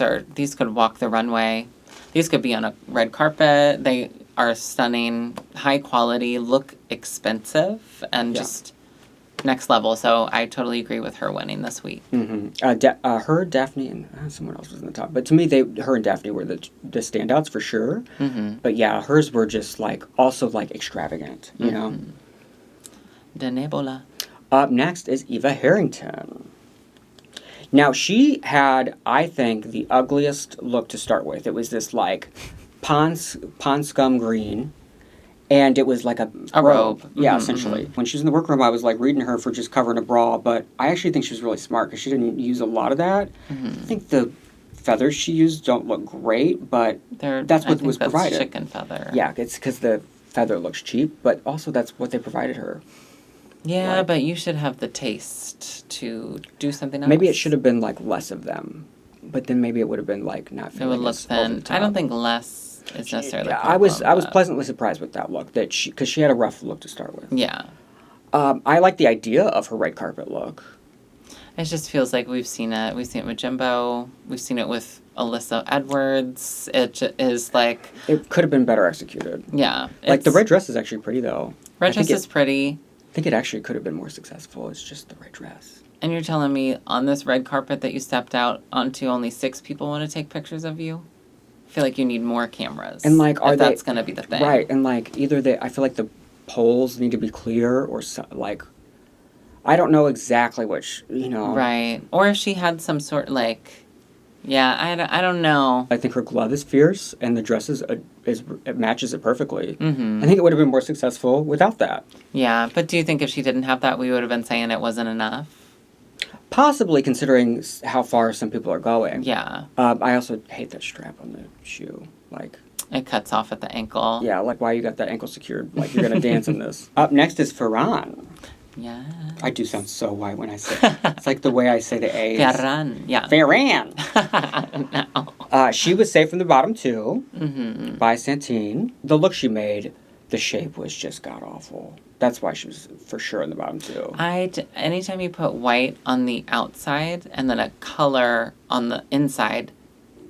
could walk the runway. These could be on a red carpet. They are stunning, high quality, look expensive, and just next level. So I totally agree with her winning this week. Her, Daphne, and someone else was in the top. But to me, her and Daphne were the standouts for sure. But yeah, hers were just also extravagant, you know? De Nebola. Up next is Eva Harrington. Now, she had, I think, the ugliest look to start with. It was this, pond scum green, and it was like a robe. Yeah, essentially. When she was in the workroom, I was, reading her for just covering a bra, but I actually think she was really smart, because she didn't use a lot of that. I think the feathers she used don't look great, but that's what was provided. Chicken feather. Yeah, it's because the feather looks cheap, but also that's what they provided her. Yeah, but you should have the taste to do something else. Maybe it should have been less of them, but then maybe it would have been not It feeling would look thin. I don't think less is necessarily. Yeah, I was pleasantly surprised with that look because she had a rough look to start with. Yeah. I like the idea of her red carpet look. It just feels like we've seen it. We've seen it with Jimbo. We've seen it with Alyssa Edwards. It is It could have been better executed. Yeah. The red dress is actually pretty though. Red dress is pretty. I think it actually could have been more successful. It's just the red dress. And you're telling me on this red carpet that you stepped out onto only 6 people want to take pictures of you? I feel like you need more cameras. And that's going to be the thing. Right, and either I feel like the poles need to be clear or I don't know exactly which, Right. Or if she had some sort I don't know. I think her glove is fierce, and the dress it matches it perfectly. I think it would have been more successful without that. Yeah, but do you think if she didn't have that, we would have been saying it wasn't enough? Possibly, considering how far some people are going. Yeah. I also hate that strap on the shoe. It cuts off at the ankle. Yeah, why you got that ankle secured? You're going to dance in this. Up next is Ferran. Yeah. I do sound so white when I say it. It's the way I say the A's. Ferran, yeah. Ferran! No. She was safe from the bottom two by Santine. The look she made, the shape was just god-awful. That's why she was for sure in the bottom two. Anytime you put white on the outside and then a color on the inside,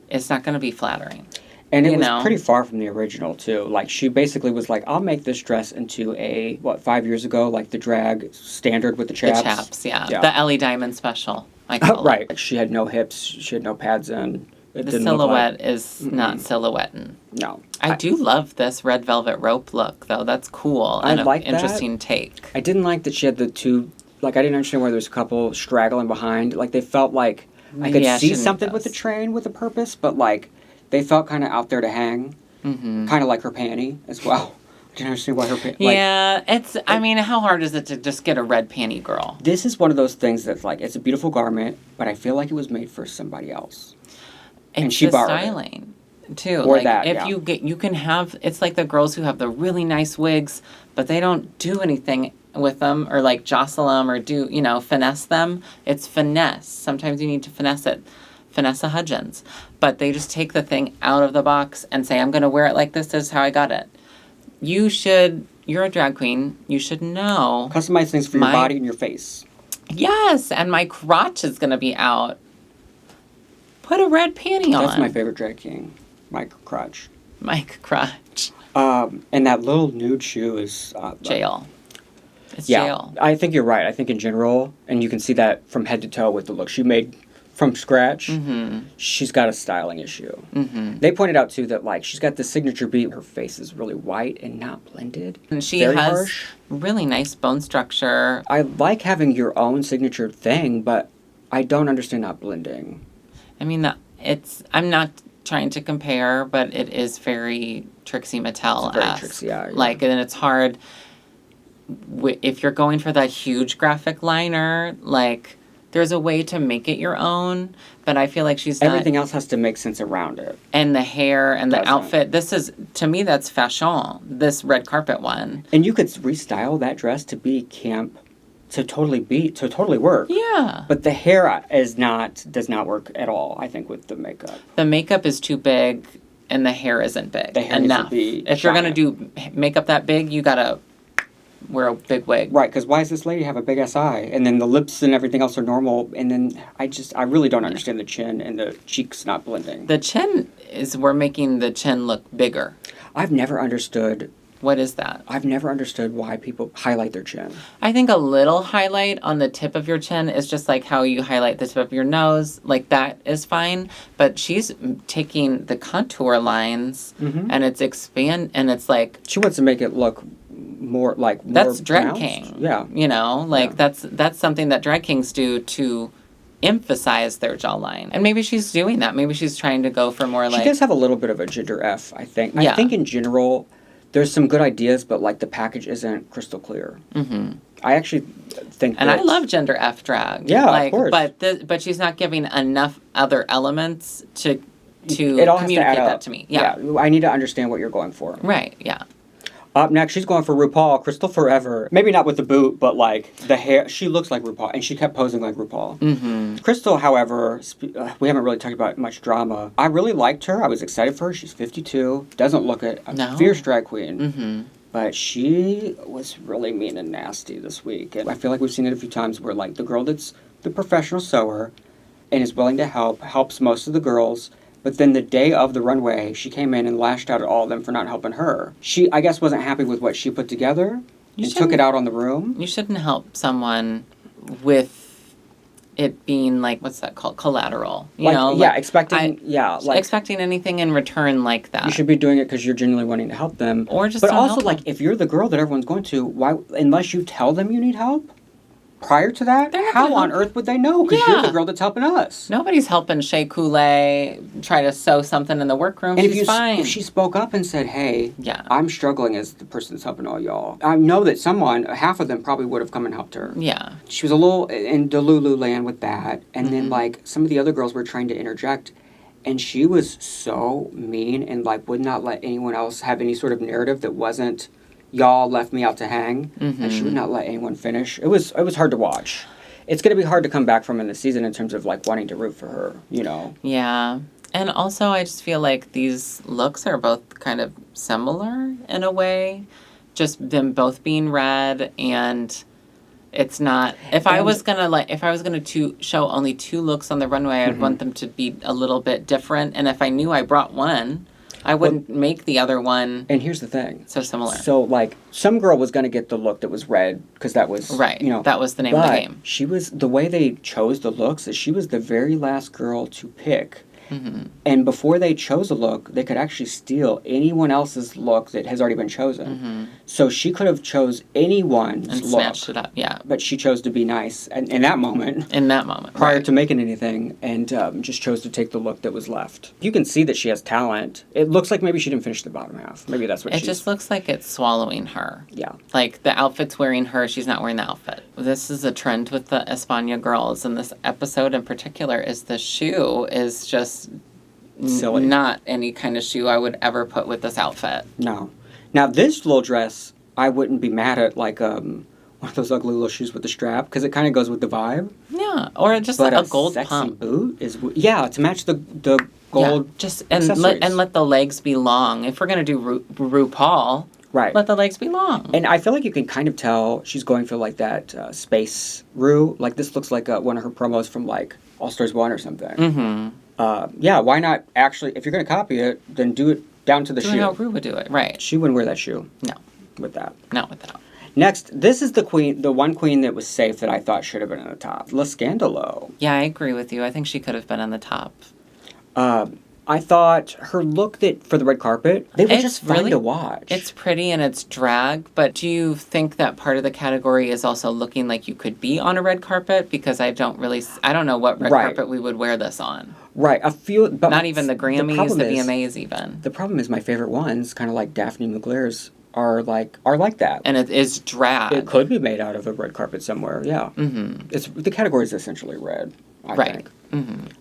it's not going to be flattering. And it was pretty far from the original, too. She basically was I'll make this dress into 5 years ago, the drag standard with the chaps. The chaps, yeah. The Ellie Diamond special, I call it. Right. She had no hips. She had no pads in. The silhouette is not silhouetting. No. I do love this red velvet rope look, though. That's cool. I like an interesting take. I didn't like that she had the two... I didn't understand why there was a couple straggling behind. They felt I could see something with the train with a purpose, but, they felt kind of out there to hang. Kind of like her panty as well. I didn't understand why her panty... Yeah, it's... how hard is it to just get a red panty girl? This is one of those things that's it's a beautiful garment, but I feel like it was made for somebody else. And she borrowed styling, too. Or you can have... It's like the girls who have the really nice wigs, but they don't do anything with them or jostle them or do, finesse them. It's finesse. Sometimes you need to finesse it. Vanessa Hudgens. But they just take the thing out of the box and say, I'm going to wear it like this. This is how I got it. You're a drag queen. You should know. Customize things for your body and your face. Yes. And my crotch is going to be out. Put a red panty on. That's my favorite drag king. Mike Crotch. Mike Crotch. And that little nude shoe is... jail. It's jail. I think you're right. I think in general, and you can see that from head to toe with the look she made from scratch, she's got a styling issue. They pointed out, too, that, she's got the signature beat. Her face is really white and not blended. And she has really nice bone structure. I like having your own signature thing, but I don't understand not blending. I'm not trying to compare, but it is very Trixie Mattel-esque. It's very Trixie, yeah. And it's hard... If you're going for that huge graphic liner, there's a way to make it your own, but I feel like she's not... Everything else has to make sense around it. And the hair and the outfit. This is, to me, that's fashion, this red carpet one. And you could restyle that dress to be camp to totally work. Yeah. But the hair does not work at all, I think, with the makeup. The makeup is too big and the hair isn't big The hair enough. needs to be if you're going to giant. do makeup that big, you got to wear a big wig. Right, because why does this lady have a big SI? And then the lips and everything else are normal. And then I really don't understand the chin and the cheeks not blending. The chin we're making the chin look bigger. I've never understood. What is that? I've never understood why people highlight their chin. I think a little highlight on the tip of your chin is just like how you highlight the tip of your nose. Like, that is fine. But she's taking the contour lines and it's and it's like... She wants to make it look more like... That's more drag pronounced. king. Yeah. You know? Like, that's something that drag kings do to emphasize their jawline. And maybe she's doing that. Maybe she's trying to go for more like... She does have a little bit of a gender F, I think. Yeah. I think in general... There's some good ideas, but, like, the package isn't crystal clear. Mm-hmm. I actually think And I love gender F drag. Yeah, like, of course. But she's not giving enough other elements to it all has to communicate add that up. to me. Yeah. I need to understand what you're going for. Right, yeah. Up next, she's going for RuPaul, Crystal Forever. Maybe not with the boot, but, like, the hair. She looks like RuPaul, and she kept posing like RuPaul. Mm-hmm. Crystal, however, we haven't really talked about much drama. I really liked her. I was excited for her. She's 52. Doesn't look a fierce drag queen. Mm-hmm. But she was really mean and nasty this week. And I feel like we've seen it a few times where, like, the girl that's the professional sewer and is willing to helps most of the girls. But then the day of the runway, she came in and lashed out at all of them for not helping her. She, I guess, wasn't happy with what she put together and took it out on the room. You shouldn't help someone with it being, like, what's that called? Collateral. You know? Yeah, like, expecting anything in return like that. You should be doing it because you're genuinely wanting to help them. Or just But don't also, help like, them. if you're the girl that everyone's going to, why, unless you tell them you need help prior to that, how on earth would they know? Because you're the girl that's helping us. Nobody's helping Shea Coulee try to sew something in the workroom. And She's fine. if she spoke up and said, hey, Yeah. I'm struggling as the person that's helping all y'all, I know that half of them probably would have come and helped her. Yeah. She was a little in Delulu land with that. And then, like, some of the other girls were trying to interject. And she was so mean and, like, would not let anyone else have any sort of narrative that wasn't, y'all left me out to hang. And she would not let anyone finish. It was hard to watch. It's going to be hard to come back from in the season in terms of, like, wanting to root for her, you know? Yeah. And also, I just feel like these looks are both kind of similar in a way. Just them both being red, and it's not... If I was gonna show only 2 looks on the runway, I'd want them to be a little bit different. And if I knew I brought one, I wouldn't make the other one... And here's the thing. So similar. So, like, some girl was going to get the look that was red, because that was, Right. you know... That was the name of the game. She was... The way they chose the looks is she was the very last girl to pick. And before they chose a look, they could actually steal anyone else's look that has already been chosen. So she could have chose anyone's And look. snatched it up, yeah. But she chose to be nice in that moment. In that moment, Prior right. to making anything, and just chose to take the look that was left. You can see that she has talent. It looks like maybe she didn't finish the bottom half. Maybe that's what It just looks like it's swallowing her. Yeah. Like, the outfit's wearing her, she's not wearing the outfit. This is a trend with the España girls, and this episode in particular is the shoe is just... Silly. Not any kind of shoe I would ever put with this outfit. No. Now, this little dress, I wouldn't be mad at, like, one of those ugly little shoes with the strap, because it kind of goes with the vibe. Yeah, or just But like a gold sexy pump. boot is... Yeah, to match the gold just accessories. let the legs be long. If we're going to do RuPaul, Right. let the legs be long. And I feel like you can kind of tell she's going for, like, that space Ru. Like, this looks like one of her promos from, like, All Stars 1 or something. Yeah, why not actually, if you're going to copy it, then do it down to the shoe. How Ru would do it, right. She wouldn't wear that shoe. No. With that. Not with that. Next, this is the one queen that was safe that I thought should have been in the top. La Scandalo. Yeah, I agree with you. I think she could have been on the top. I thought her look for the red carpet, they were just fun to watch. It's pretty and it's drag, but do you think that part of the category is also looking like you could be on a red carpet? Because I don't know what red carpet we would wear this on. Right, a few... But not even the Grammys, the VMAs even. The problem is my favorite ones, kind of like Daphne Mugler's, are like that. And it is drag. It could be made out of a red carpet somewhere, yeah. The category is essentially red, I think.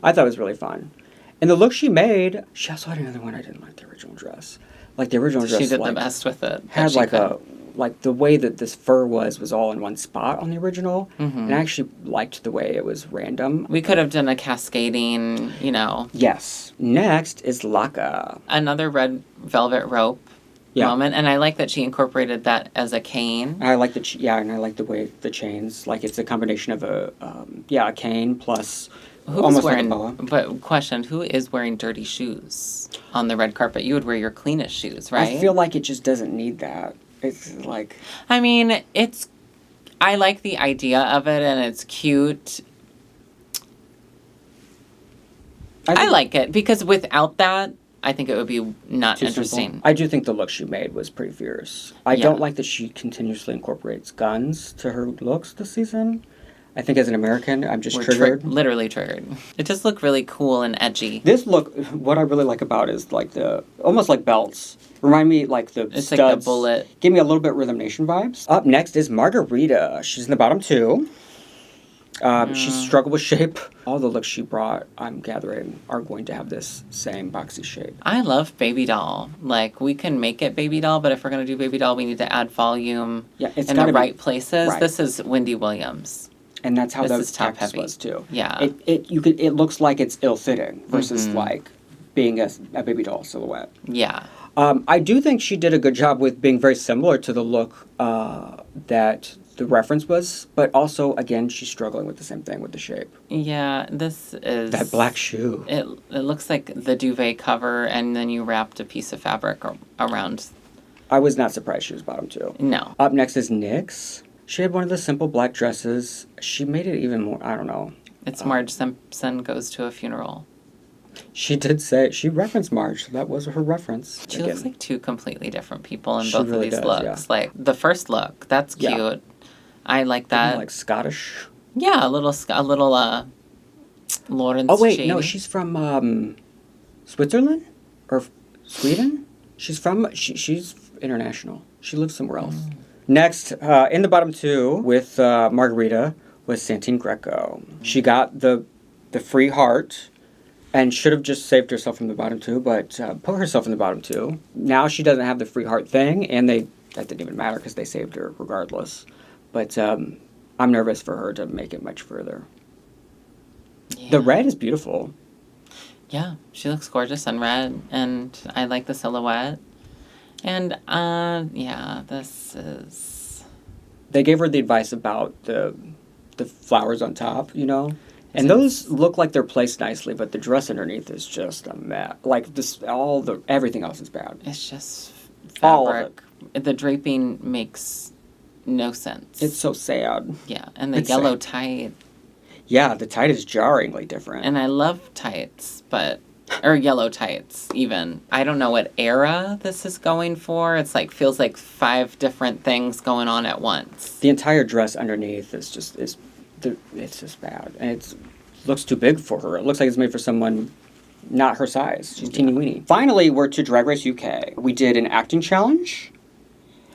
I thought it was really fun. And the look she made, she also had another one I didn't like, the original dress. Like, the original dress... She did the best with it. Had like a like the way that this fur was all in one spot on the original. And I actually liked the way it was random. We could have done a cascading, you know. Yes. Next is Laka. Another red velvet rope moment. And I like that she incorporated that as a cane. I like and I like the way the chains, like it's a combination of a cane plus almost wearing, like a boa. But question, who is wearing dirty shoes on the red carpet? You would wear your cleanest shoes, right? I feel like it just doesn't need that. It's like... I mean, I like the idea of it, and it's cute. I like it, because without that, I think it would be not interesting. Simple. I do think the look she made was pretty fierce. I don't like that she continuously incorporates guns to her looks this season. I think as an American, I'm just triggered. Literally triggered. It just looked really cool and edgy. This look, what I really like about it is like almost like belts. Remind me like the it's studs. Like the bullet. Give me a little bit Rhythm Nation vibes. Up next is Margarita. She's in the bottom two. She's struggled with shape. All the looks she brought, I'm gathering, are going to have this same boxy shape. I love Baby Doll. Like, we can make it Baby Doll, but if we're going to do Baby Doll, we need to add volume in the right places. Right. This is Wendy Williams. And that's how the text was, too. Yeah. It looks like it's ill-fitting versus, like, being a Baby Doll silhouette. Yeah. I do think she did a good job with being very similar to the look that the reference was, but also, again, she's struggling with the same thing with the shape. Yeah, this is... That black shoe. It looks like the duvet cover, and then you wrapped a piece of fabric around. I was not surprised she was bottom two. No. Up next is NYX. She had one of the simple black dresses. She made it even more, I don't know. It's Marge Simpson Goes to a Funeral. She did say, she referenced Marge, so that was her reference. She looks like two completely different people in both of these looks. Yeah. Like, the first look, that's cute. Yeah. I like that. Like Scottish? Yeah, a little Lawrence Oh, wait, shady. no, she's from Switzerland? Or Sweden? She's international. She lives somewhere else. Next, in the bottom two with Margarita was Santine Greco. She got the free heart and should have just saved herself from the bottom two, but put herself in the bottom two. Now she doesn't have the free heart thing, and that didn't even matter because they saved her regardless. But I'm nervous for her to make it much further. Yeah. The red is beautiful. Yeah, she looks gorgeous in red, and I like the silhouette. And, this is... They gave her the advice about the flowers on top, you know? And those look like they're placed nicely, but the dress underneath is just a mess. Like, everything else is bad. It's just fabric. All of it. The draping makes no sense. It's so sad. Yeah, and the yellow tight. Yeah, the tight is jarringly different. And I love tights, or yellow tights, even. I don't know what era this is going for. It's like, feels like 5 different things going on at once. The entire dress underneath is just bad. And it looks too big for her. It looks like it's made for someone not her size. She's teeny weeny. Finally, we're to Drag Race UK. We did an acting challenge.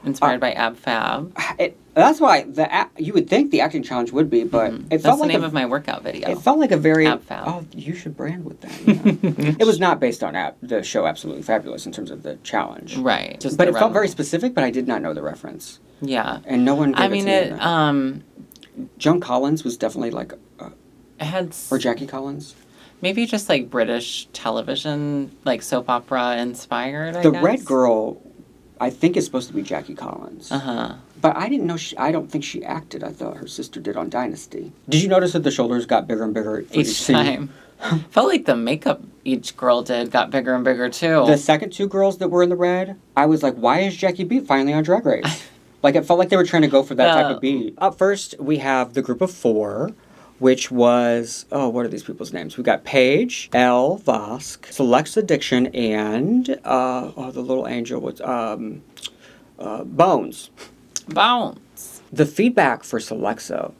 Inspired by Ab Fab. That's why you would think the acting challenge would be, but it felt like... That's the name of my workout video. It felt like a very... Ab Fab. Oh, you should brand with that. Yeah. It was not based on the show Absolutely Fabulous in terms of the challenge. Right. But it felt very specific, but I did not know the reference. Yeah. And no one gave it to me. Joan Collins was definitely like... or Jackie Collins. Maybe just like British television, like soap opera inspired, I guess. The red girl... I think it's supposed to be Jackie Collins. Uh-huh. But I didn't know I don't think she acted. I thought her sister did on Dynasty. Did you notice that the shoulders got bigger and bigger each time? Felt like the makeup each girl did got bigger and bigger, too. The second 2 girls that were in the red, I was like, why is Jackie Beat finally on Drag Race? Like, it felt like they were trying to go for that type of beat. Up first, we have the group of 4, which was, what are these people's names? We got Paige, Elle, Vosk, Silllexa Dixon, and, the little angel was, Bones. Bones. The feedback for Silllexa,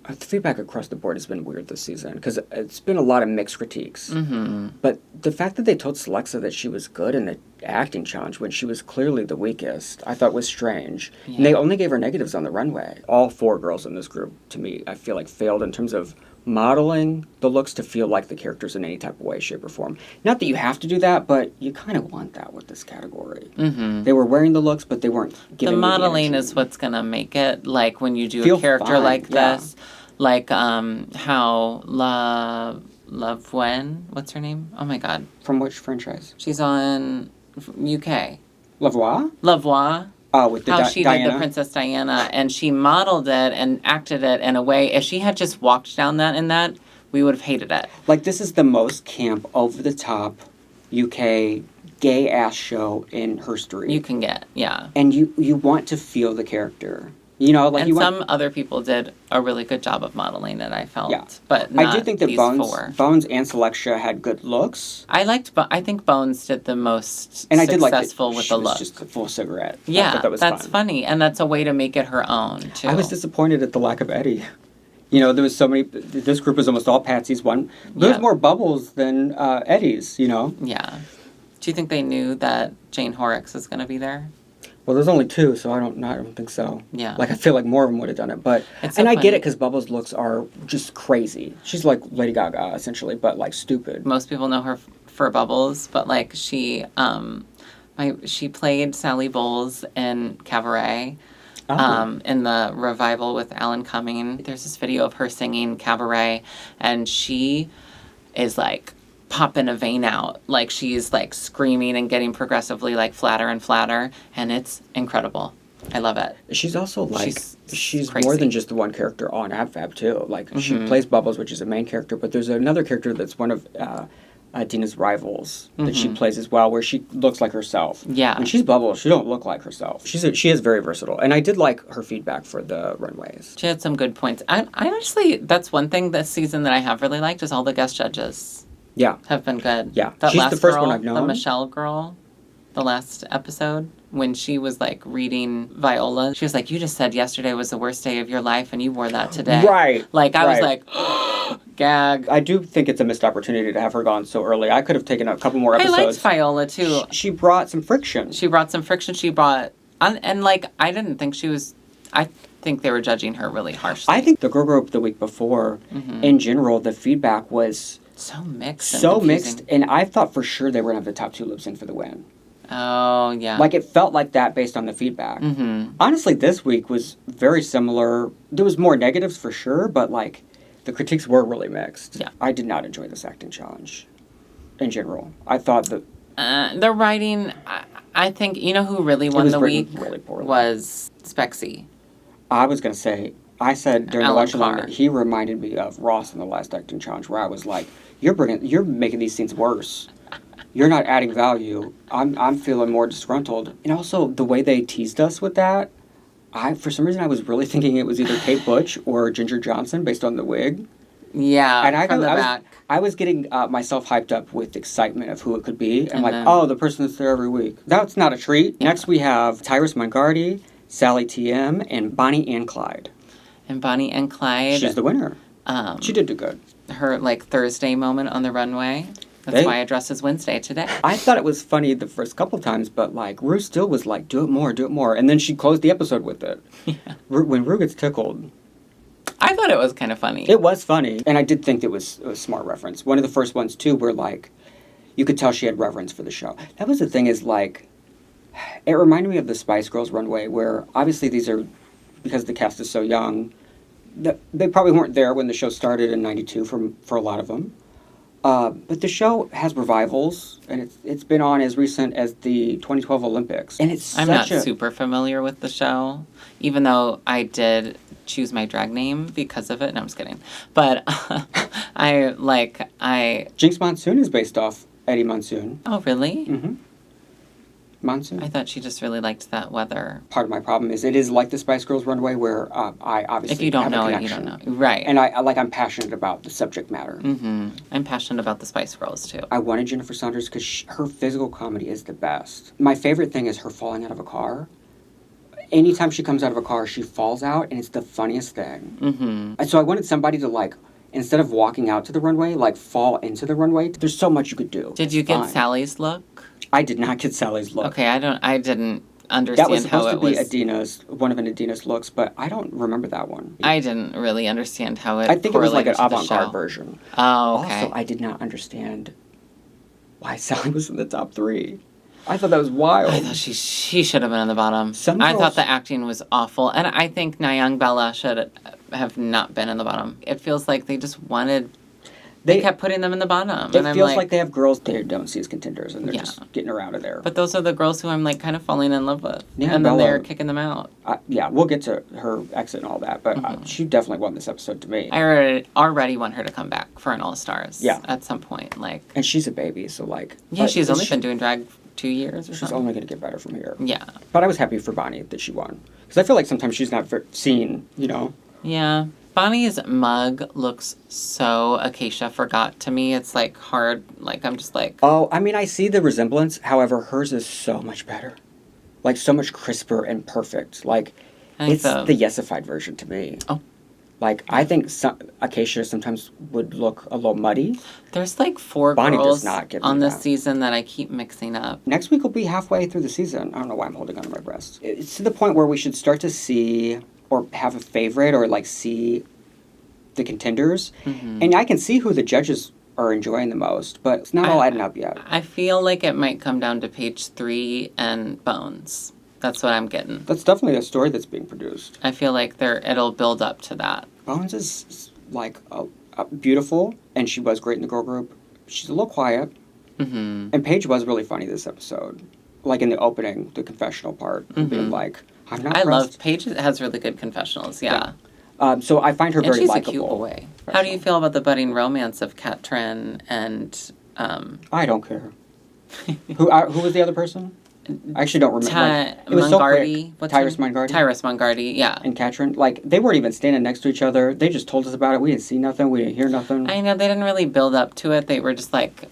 the feedback across the board has been weird this season, because it's been a lot of mixed critiques. Mm-hmm. But the fact that they told Silllexa that she was good in the acting challenge when she was clearly the weakest, I thought was strange. Yeah. And they only gave her negatives on the runway. All 4 girls in this group, to me, I feel like failed in terms of modeling the looks to feel like the characters in any type of way, shape, or form. Not that you have to do that, but you kind of want that with this category. Mm-hmm. They were wearing the looks, but they weren't giving the modeling energy. is what's going to make it, like, when you do Feel a character fine, like yeah. this. Like, how Love Wen, what's her name? Oh, my God. From which franchise? She's on UK. Lavoie? Lavoie. Oh, with the How she Diana? did the Princess Diana, and she modeled it and acted it in a way. If she had just walked down that in that, we would have hated it. Like, this is the most camp, over-the-top UK gay-ass show in history. You can get, yeah. And you want to feel the character. You know, like and you some want... other people did a really good job of modeling it, I felt. Yeah. But not I do think that these Bones four. and Silllexa had good looks. I think Bones did the most And I did like that successful with she the was look. just a full cigarette. I Yeah, thought that was that's fun. funny. And that's a way to make it her own, too. I was disappointed at the lack of Eddie. You know, there was so many... This group was almost all Patsy's one. There's Yeah. more Bubbles than Eddie's, you know? Yeah. Do you think they knew that Jane Horrocks was going to be there? Well, there's only two, so I don't think so. Yeah. Like, I feel like more of them would have done it, but... It's so and I funny. get it, because Bubbles' looks are just crazy. She's like Lady Gaga, essentially, but, like, stupid. Most people know her for Bubbles, but, like, she played Sally Bowles in Cabaret. In the revival with Alan Cumming. There's this video of her singing Cabaret, and she is, like, popping a vein out. Like, she's, like, screaming and getting progressively, like, flatter and flatter, and it's incredible. I love it. She's also, like... She's crazy. more than just the one character on AbFab, too. Like, she plays Bubbles, which is a main character, but there's another character that's one of... Dina's rivals that she plays as well, where she looks like herself. Yeah. When she's Bubbles, she don't look like herself. She is very versatile, and I did like her feedback for the runways. She had some good points. I honestly, that's one thing this season that I have really liked is all the guest judges. Yeah. Have been good. Yeah. That She's last the first girl, one I've known. the Michelle girl, the last episode, when she was, like, reading Viola, she was like, you just said yesterday was the worst day of your life, and you wore that today. Right. Like, I was right. like, gag. I do think it's a missed opportunity to have her gone so early. I could have taken a couple more episodes. I liked Viola, too. She brought some friction. She brought some friction. She brought... And, like, I didn't think she was... I think they were judging her really harshly. I think the girl group the week before, in general, the feedback was... So mixed and so confusing. mixed, and I thought for sure they were going to have the top two lip sync for the win. Oh, yeah. Like, it felt like that based on the feedback. Honestly, this week was very similar. There was more negatives for sure, but, like, the critiques were really mixed. Yeah. I did not enjoy this acting challenge in general. I thought that... the writing, I think, you know who really won was the written week? really poorly. Was Spexy. I was going to say, I said during the Alan watch along Carr. that he reminded me of Ross in the last acting challenge, where I was like, you're making these scenes worse. You're not adding value. I'm feeling more disgruntled. And also, the way they teased us with that, for some reason I was really thinking it was either Kate Butch or Ginger Johnson based on the wig. Yeah, And from the back. I was getting myself hyped up with excitement of who it could be. And And like, then- oh, the person that's there every week. That's not a treat. Yeah. Next we have Tyrus Mangardi, Sally TM, and Bonnie and Clyde. And Bonnie and Clyde. She's the winner. She did do good. Her, like, Thursday moment on the runway. That's why I dress as Wednesday today. I thought it was funny the first couple times, but, like, Rue still was like, do it more. And then she closed the episode with it. Yeah. When Rue gets tickled. I thought it was kind of funny. It was funny. And I did think it was a smart reference. One of the first ones, too, where, like, you could tell she had reverence for the show. That was the thing is, like, it reminded me of the Spice Girls runway, where obviously these are, because the cast is so young, they probably weren't there when the show started in 92 for a lot of them. But the show has revivals, and it's been on as recent as the 2012 Olympics. And it's I'm not super familiar with the show, even though I did choose my drag name because of it. No, I'm just kidding. But Jinx Monsoon is based off Eddie Monsoon. Oh, really? Mm-hmm. Monsoon. I thought she just really liked that weather. Part of my problem is it is like the Spice Girls runway, where I obviously If you don't have know a it, connection. you don't know. Right. And I'm passionate about the subject matter. Mm-hmm. I'm passionate about the Spice Girls, too. I wanted Jennifer Saunders because her physical comedy is the best. My favorite thing is her falling out of a car. Anytime she comes out of a car, she falls out, and it's the funniest thing. Mm-hmm. And so I wanted somebody to, like, instead of walking out to the runway, like, fall into the runway. There's so much you could do. Did you get Sally's look? I did not get Sally's look. Okay, I didn't. understand That was how supposed it to be was. Adina's, one of an Adina's looks, but I don't remember that one. I didn't really understand how it I think it was like an correlated to the avant-garde show. version. Oh, okay. Also, I did not understand why Sally was in the top 3. I thought that was wild. I thought she should have been in the bottom. Some I girls- thought the acting was awful, and I think Nyongbella should have not been in the bottom. It feels like they just wanted. They kept putting them in the bottom, It and I'm feels like they have girls they don't see as contenders, and they're Yeah. just getting her out of there. But those are the girls who I'm like kind of falling in love with, Yeah, and then Bella- they're kicking them out. Yeah, we'll get to her exit and all that, but she definitely won this episode to me. I already want her to come back for an All Stars. Yeah. At some point, like. And she's a baby, so like. Yeah, she's only she- been doing drag 2 years or She's something. only going to get better from here. Yeah. But I was happy for Bonnie that she won. Because I feel like sometimes she's not seen, you know. Yeah. Bonnie's mug looks so Acacia Forgot to me. It's like hard. Like, I'm just like. Oh, I mean, I see the resemblance. However, hers is so much better. Like, so much crisper and perfect. Like, it's the yesified version to me. Oh. Like, I think Acacia sometimes would look a little muddy. There's like 4 Bonnie does girls not give me on this that. season that I keep mixing up. Next week will be halfway through the season. I don't know why I'm holding onto my breast. It's to the point where we should start to see or have a favorite or like see the contenders. Mm-hmm. And I can see who the judges are enjoying the most, but it's not all adding up yet. I feel like it might come down to page 3 and Bones. That's what I'm getting. That's definitely a story that's being produced. I feel like it'll build up to that. Bones is like beautiful, and she was great in the girl group. She's a little quiet. Mm-hmm. And Paige was really funny this episode. Like in the opening, the confessional part, being like, I'm not I pressed. love Paige has really good confessionals, yeah. So I find her And very she's likable. a cute boy. How do you feel about the budding romance of Katrin and I don't care. Who was the other person? I actually don't remember. It was so Mongardi? quick. Tyrus Mongardi. Tyrus Mongardi, yeah. And Katrin. Like, they weren't even standing next to each other. They just told us about it. We didn't see nothing. We didn't hear nothing. I know, they didn't really build up to it. They were just like,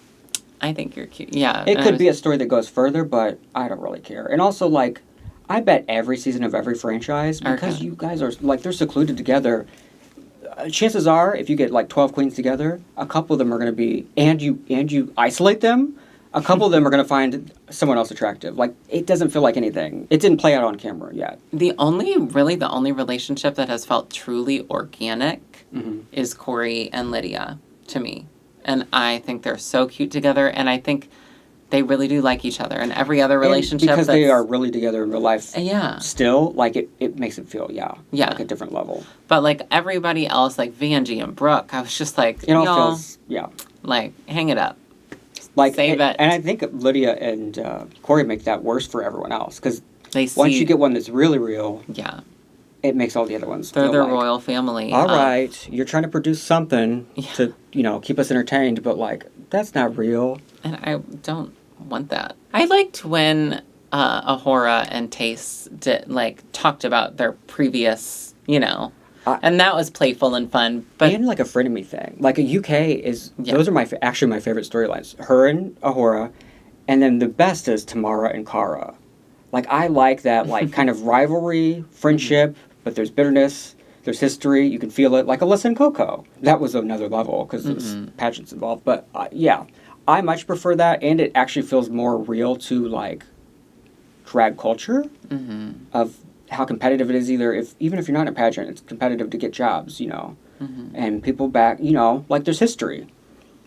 I think you're cute. Yeah. It could be a story that goes further, but I don't really care. And also, like, I bet every season of every franchise, because you guys are, like, they're secluded together. Chances are, if you get, like, 12 queens together, a couple of them are going to be, and you isolate them, a couple of them are going to find someone else attractive. Like, it doesn't feel like anything. It didn't play out on camera yet. The only relationship that has felt truly organic is Corey and Lydia, to me. And I think they're so cute together, and I think they really do like each other. And every other relationship because they are really together in real life. Yeah. Still, like, it makes it feel, like a different level. But, like, everybody else, like Vanjie and Brooke, I was just like, It all y'all, feels, like, hang it up. Like, Save it. And I think Lydia and Corey make that worse for everyone else. Because They see, once you get one that's really real, yeah, it makes all the other ones they're feel the like, royal family. all right, you're trying to produce something to, keep us entertained, but, like, that's not real. And I don't want that. I liked when Ahura and Tace talked about their previous, and that was playful and fun. But And, like, a frenemy thing. Like, a UK is... Those are actually my favorite storylines. Her and Ahura, and then the best is Tamara and Kara. Like, I like that, like, kind of rivalry, friendship, but there's bitterness, there's history, you can feel it. Like Alyssa and Coco. That was another level, because there's pageants involved. But, I much prefer that, and it actually feels more real to, like, drag culture of how competitive it is. Even if you're not in a pageant, it's competitive to get jobs, and people back, like, there's history.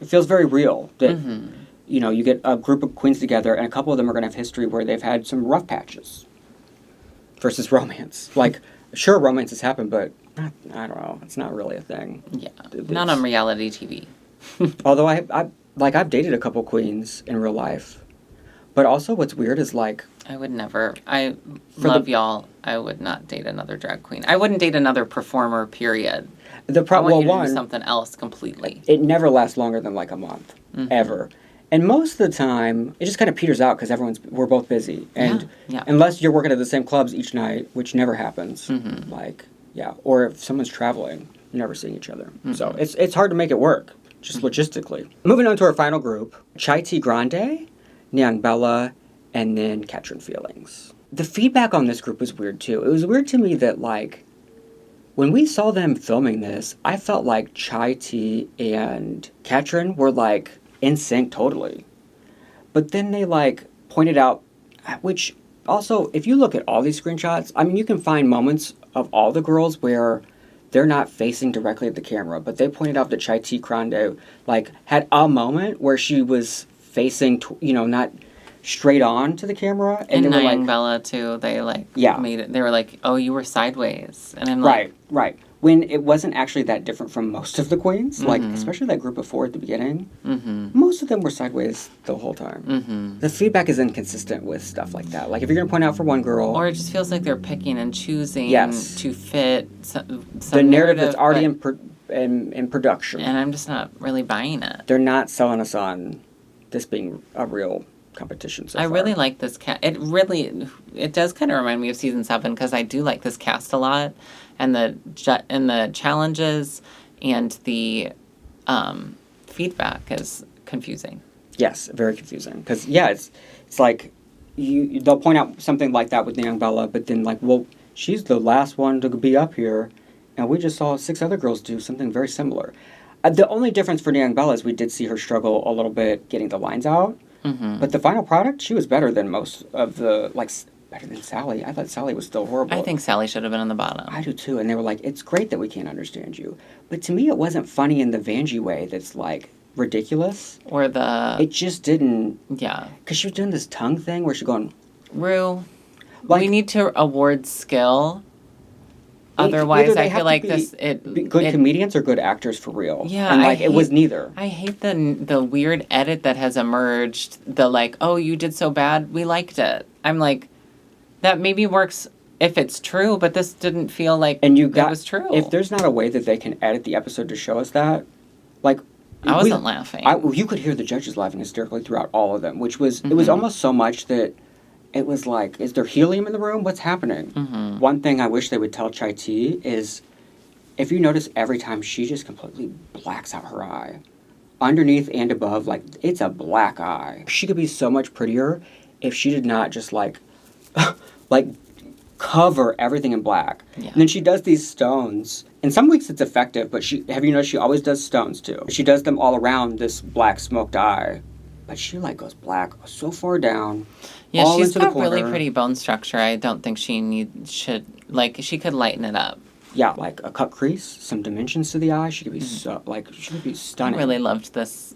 It feels very real that, you get a group of queens together, and a couple of them are going to have history where they've had some rough patches versus romance. Like, sure, romance has happened, but I don't know. It's not really a thing. Yeah, not on reality TV. Although I've dated a couple queens in real life, but also what's weird is, like, I would never. I love y'all. I would not date another drag queen. I wouldn't date another performer. Period. The problem, I want you to do something else completely. It never lasts longer than, like, a month, ever. And most of the time, it just kind of peters out because we're both busy. And unless you're working at the same clubs each night, which never happens, or if someone's traveling, you're never seeing each other. So it's hard to make it work, just logistically. Moving on to our final group, T.I.T.E Grande, Nyongbella, and then Katrin Feelings. The feedback on this group was weird, too. It was weird to me that, like, when we saw them filming this, I felt like T.I.T.E and Katrin were, like, in sync totally. But then they, like, pointed out, which Also, if you look at all these screenshots, I mean, you can find moments of all the girls where they're not facing directly at the camera, but they pointed out that T.I.T.E Grande, like, had a moment where she was facing, not straight on to the camera. And they were Nyongbella, too, they, made it, they were like, oh, you were sideways. And I'm like... Right. When it wasn't actually that different from most of the queens, like, especially that group of 4 at the beginning, most of them were sideways the whole time. The feedback is inconsistent with stuff like that. Like, if you're going to point out for one girl... Or it just feels like they're picking and choosing to fit some the narrative that's already in production. And I'm just not really buying it. They're not selling us on this being a real competition so far. I really like this cast. It does kind of remind me of season 7 because I do like this cast a lot. And the challenges and the feedback is confusing. Yes, very confusing. Because, it's like they'll point out something like that with Nyongbella, but then, like, well, she's the last one to be up here, and we just saw 6 other girls do something very similar. The only difference for Nyongbella is we did see her struggle a little bit getting the lines out, but the final product, she was better than most of the, like, better than Sally. I thought Sally was still horrible. I think Sally should have been on the bottom. I do too. And they were like, it's great that we can't understand you. But to me, it wasn't funny in the Vanjie way that's like ridiculous. Or the... It just didn't... Yeah. Because she was doing this tongue thing where she's going... Rue, we need to award skill. Otherwise, I feel like good comedians or good actors for real. Yeah. And it was neither. I hate the weird edit that has emerged. The like, oh, you did so bad. We liked it. I'm like... That maybe works if it's true, but this didn't feel like that was true. If there's not a way that they can edit the episode to show us that, like... I wasn't laughing. You could hear the judges laughing hysterically throughout all of them, which was... It was almost so much that it was like, is there helium in the room? What's happening? One thing I wish they would tell T.I.T.E is, if you notice every time she just completely blacks out her eye, underneath and above, like, it's a black eye. She could be so much prettier if she did not just, like cover everything in black. Yeah. And then she does these stones. In some weeks it's effective, but have you noticed she always does stones too? She does them all around this black smoked eye. But she goes black so far down. Yeah, all she's into got the corner. really pretty bone structure. I don't think she she could lighten it up. Yeah, like a cut crease, some dimensions to the eye. She could be she could be stunning. I really loved this.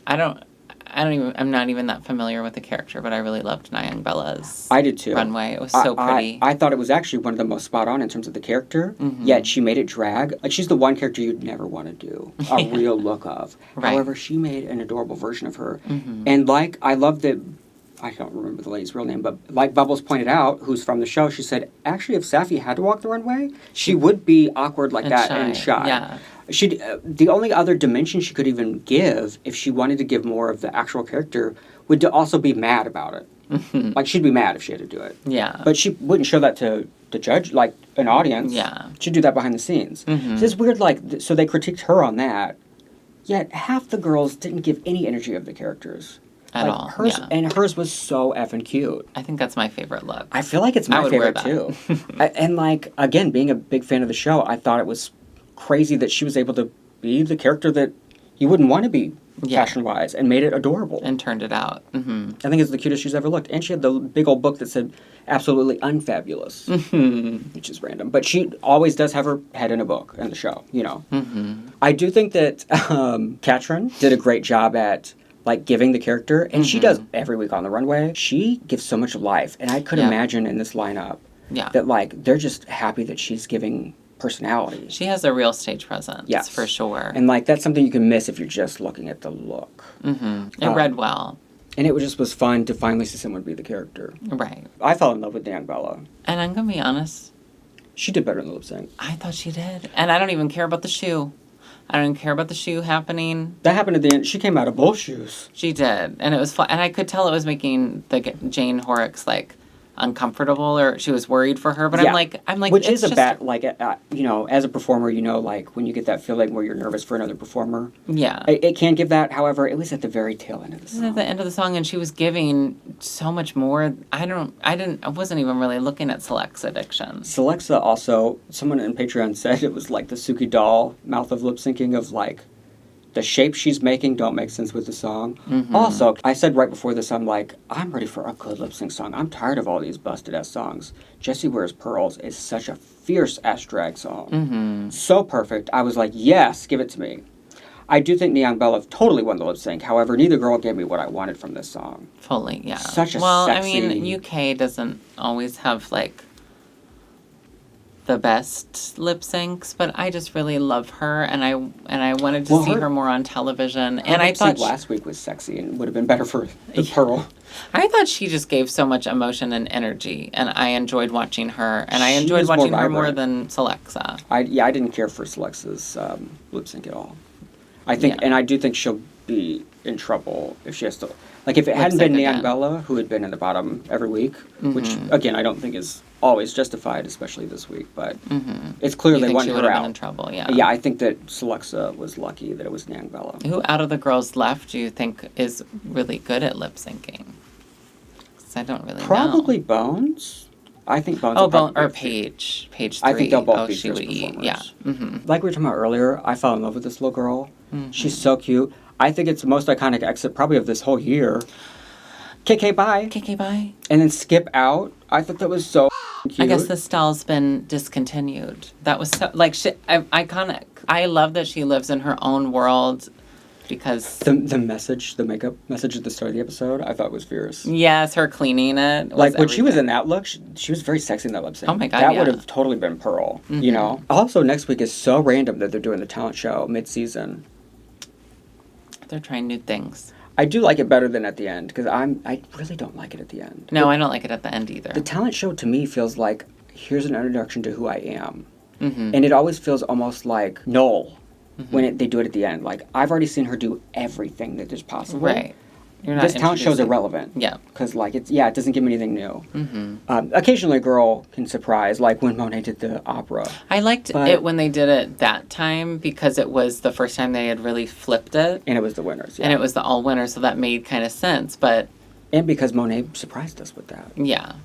I'm not even that familiar with the character, but I really loved Nyongbella's Runway. It was so pretty. I thought it was actually one of the most spot on in terms of the character, yet she made it drag. Like, she's the one character you'd never want to do a real look of. Right. However, she made an adorable version of her. And, I love that, I don't remember the lady's real name, but like Bubbles pointed out, who's from the show, she said, actually, if Safi had to walk the runway, she would be awkward like that and shy. Yeah. The only other dimension she could even give, if she wanted to give more of the actual character, would to also be mad about it. Like, she'd be mad if she had to do it. Yeah. But she wouldn't show that to the judge, like an audience. Yeah. She'd do that behind the scenes. So it's weird, so they critiqued her on that, yet half the girls didn't give any energy of the characters. At all. And hers was so effing cute. I think that's my favorite look. I feel like it's my favorite, too. And, again, being a big fan of the show, I thought it was crazy that she was able to be the character that you wouldn't want to be fashion-wise and made it adorable. And turned it out. I think it's the cutest she's ever looked. And she had the big old book that said absolutely unfabulous, which is random. But she always does have her head in a book in the show, I do think that Katrin did a great job at giving the character, and she does every week on the runway. She gives so much life, and I could imagine in this lineup that they're just happy that she's giving personality. She has a real stage presence, for sure. And that's something you can miss if you're just looking at the look. It read well. And it just was fun to finally see someone be the character. Right. I fell in love with Nyongbella. And I'm going to be honest. She did better in the lip sync. I thought she did. And I don't even care about the shoe. I don't even care about the shoe happening. That happened at the end. She came out of both shoes. She did. And it was fun. And I could tell it was making the Jane Horrocks, uncomfortable, or she was worried for her. But I'm like, which is a bad, as a performer, when you get that feeling where you're nervous for another performer. Yeah. It can give that. However, it was at the very tail end of the song. At the end of the song, and she was giving so much more. I wasn't even really looking at Silllexa addiction. Silllexa also, someone in Patreon said it was like the Suki doll mouth of lip syncing of the shapes she's making don't make sense with the song. Mm-hmm. Also, I said right before this, I'm like, I'm ready for a good lip sync song. I'm tired of all these busted ass songs. Jessie Wears Pearls is such a fierce ass drag song. Mm-hmm. So perfect. I was like, yes, give it to me. I do think Nyongbella totally won the lip sync. However, neither girl gave me what I wanted from this song. Fully, yeah. Such a well, sexy... I mean, UK doesn't always have, like, the best lip syncs, but I just really love her, and I wanted to see her more on television. And I thought last week was sexy and would have been better for the Pearl. I thought she just gave so much emotion and energy, and I enjoyed watching her, and I enjoyed watching her more than Silllexa. I didn't care for Sillexa's lip sync at all. I think, and I do think she'll be in trouble if she has to. Like, if it hadn't been Nyongbella, who had been in the bottom every week, which, again, I don't think is always justified, especially this week, but it's clear they wanted her out. Been in trouble, yeah. Yeah, I think that Silllexa was lucky that it was Nyongbella. Who out of the girls left do you think is really good at lip syncing? Because I don't really know. Probably Bones. I think Bones. Or Paige. Paige 3. I think they'll both be fierce performers. Yeah. Mm-hmm. Like we were talking about earlier, I fell in love with this little girl. Mm-hmm. She's so cute. I think it's the most iconic exit probably of this whole year. KK bye. KK bye. And then skip out. I thought that was so cute. I guess the style's been discontinued. That was so, like, iconic. I love that she lives in her own world because... The message, the makeup message at the start of the episode, I thought was fierce. Yes, her cleaning it. Like, when she was in that look, she was very sexy in that lip sync. Oh my God, that would have totally been Pearl, you know? Also, next week is so random that they're doing the talent show mid-season. They're trying new things. I do like it better than at the end, because I really don't like it at the end. No, I don't like it at the end either. The talent show, to me, feels like, here's an introduction to who I am. Mm-hmm. And it always feels almost like Noel when they do it at the end. Like, I've already seen her do everything that is possible. Right. You're not this talent show's irrelevant. Yeah. Because, like, it doesn't give me anything new. Mm-hmm. Occasionally a girl can surprise, like when Monet did the opera. I liked it when they did it that time because it was the first time they had really flipped it. And it was the winners, yeah. And it was the all winners, so that made kind of sense, but... And because Monet surprised us with that. Yeah.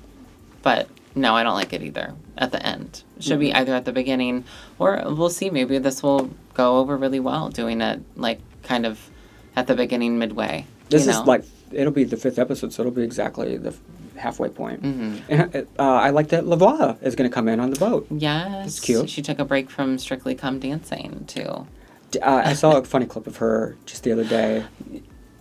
But, no, I don't like it either at the end. It should be either at the beginning, or we'll see, maybe this will go over really well, doing it, like, kind of at the beginning, midway. This is like, it'll be the 5th episode, so it'll be exactly the halfway point. Mm-hmm. And I like that Lavoie is going to come in on the boat. Yes. It's cute. She took a break from Strictly Come Dancing, too. I saw a funny clip of her just the other day.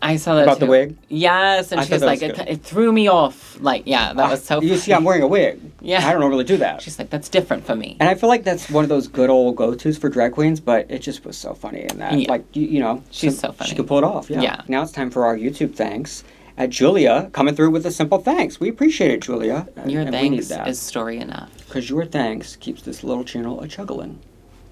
I saw that about too. The wig? Yes, and she's like, it threw me off. Like, yeah, that was so funny. You see, I'm wearing a wig. Yeah. I don't normally do that. She's like, that's different for me. And I feel like that's one of those good old go-tos for drag queens, but it just was so funny in that. Yeah. Like, you know. She's so funny. She could pull it off, yeah. Now it's time for our YouTube thanks. Julia coming through with a simple thanks. We appreciate it, Julia. Your thanks is story enough. Because your thanks keeps this little channel a-chuggling.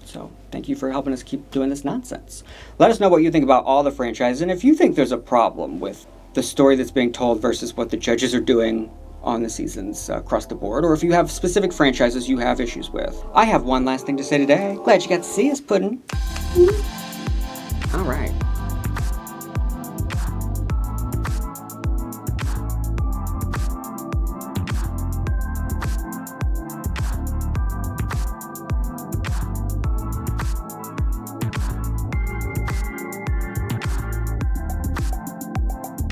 So, thank you for helping us keep doing this nonsense. Let us know what you think about all the franchises, and if you think there's a problem with the story that's being told versus what the judges are doing on the seasons across the board, or if you have specific franchises you have issues with. I have one last thing to say today. Glad you got to see us, Puddin'. All right.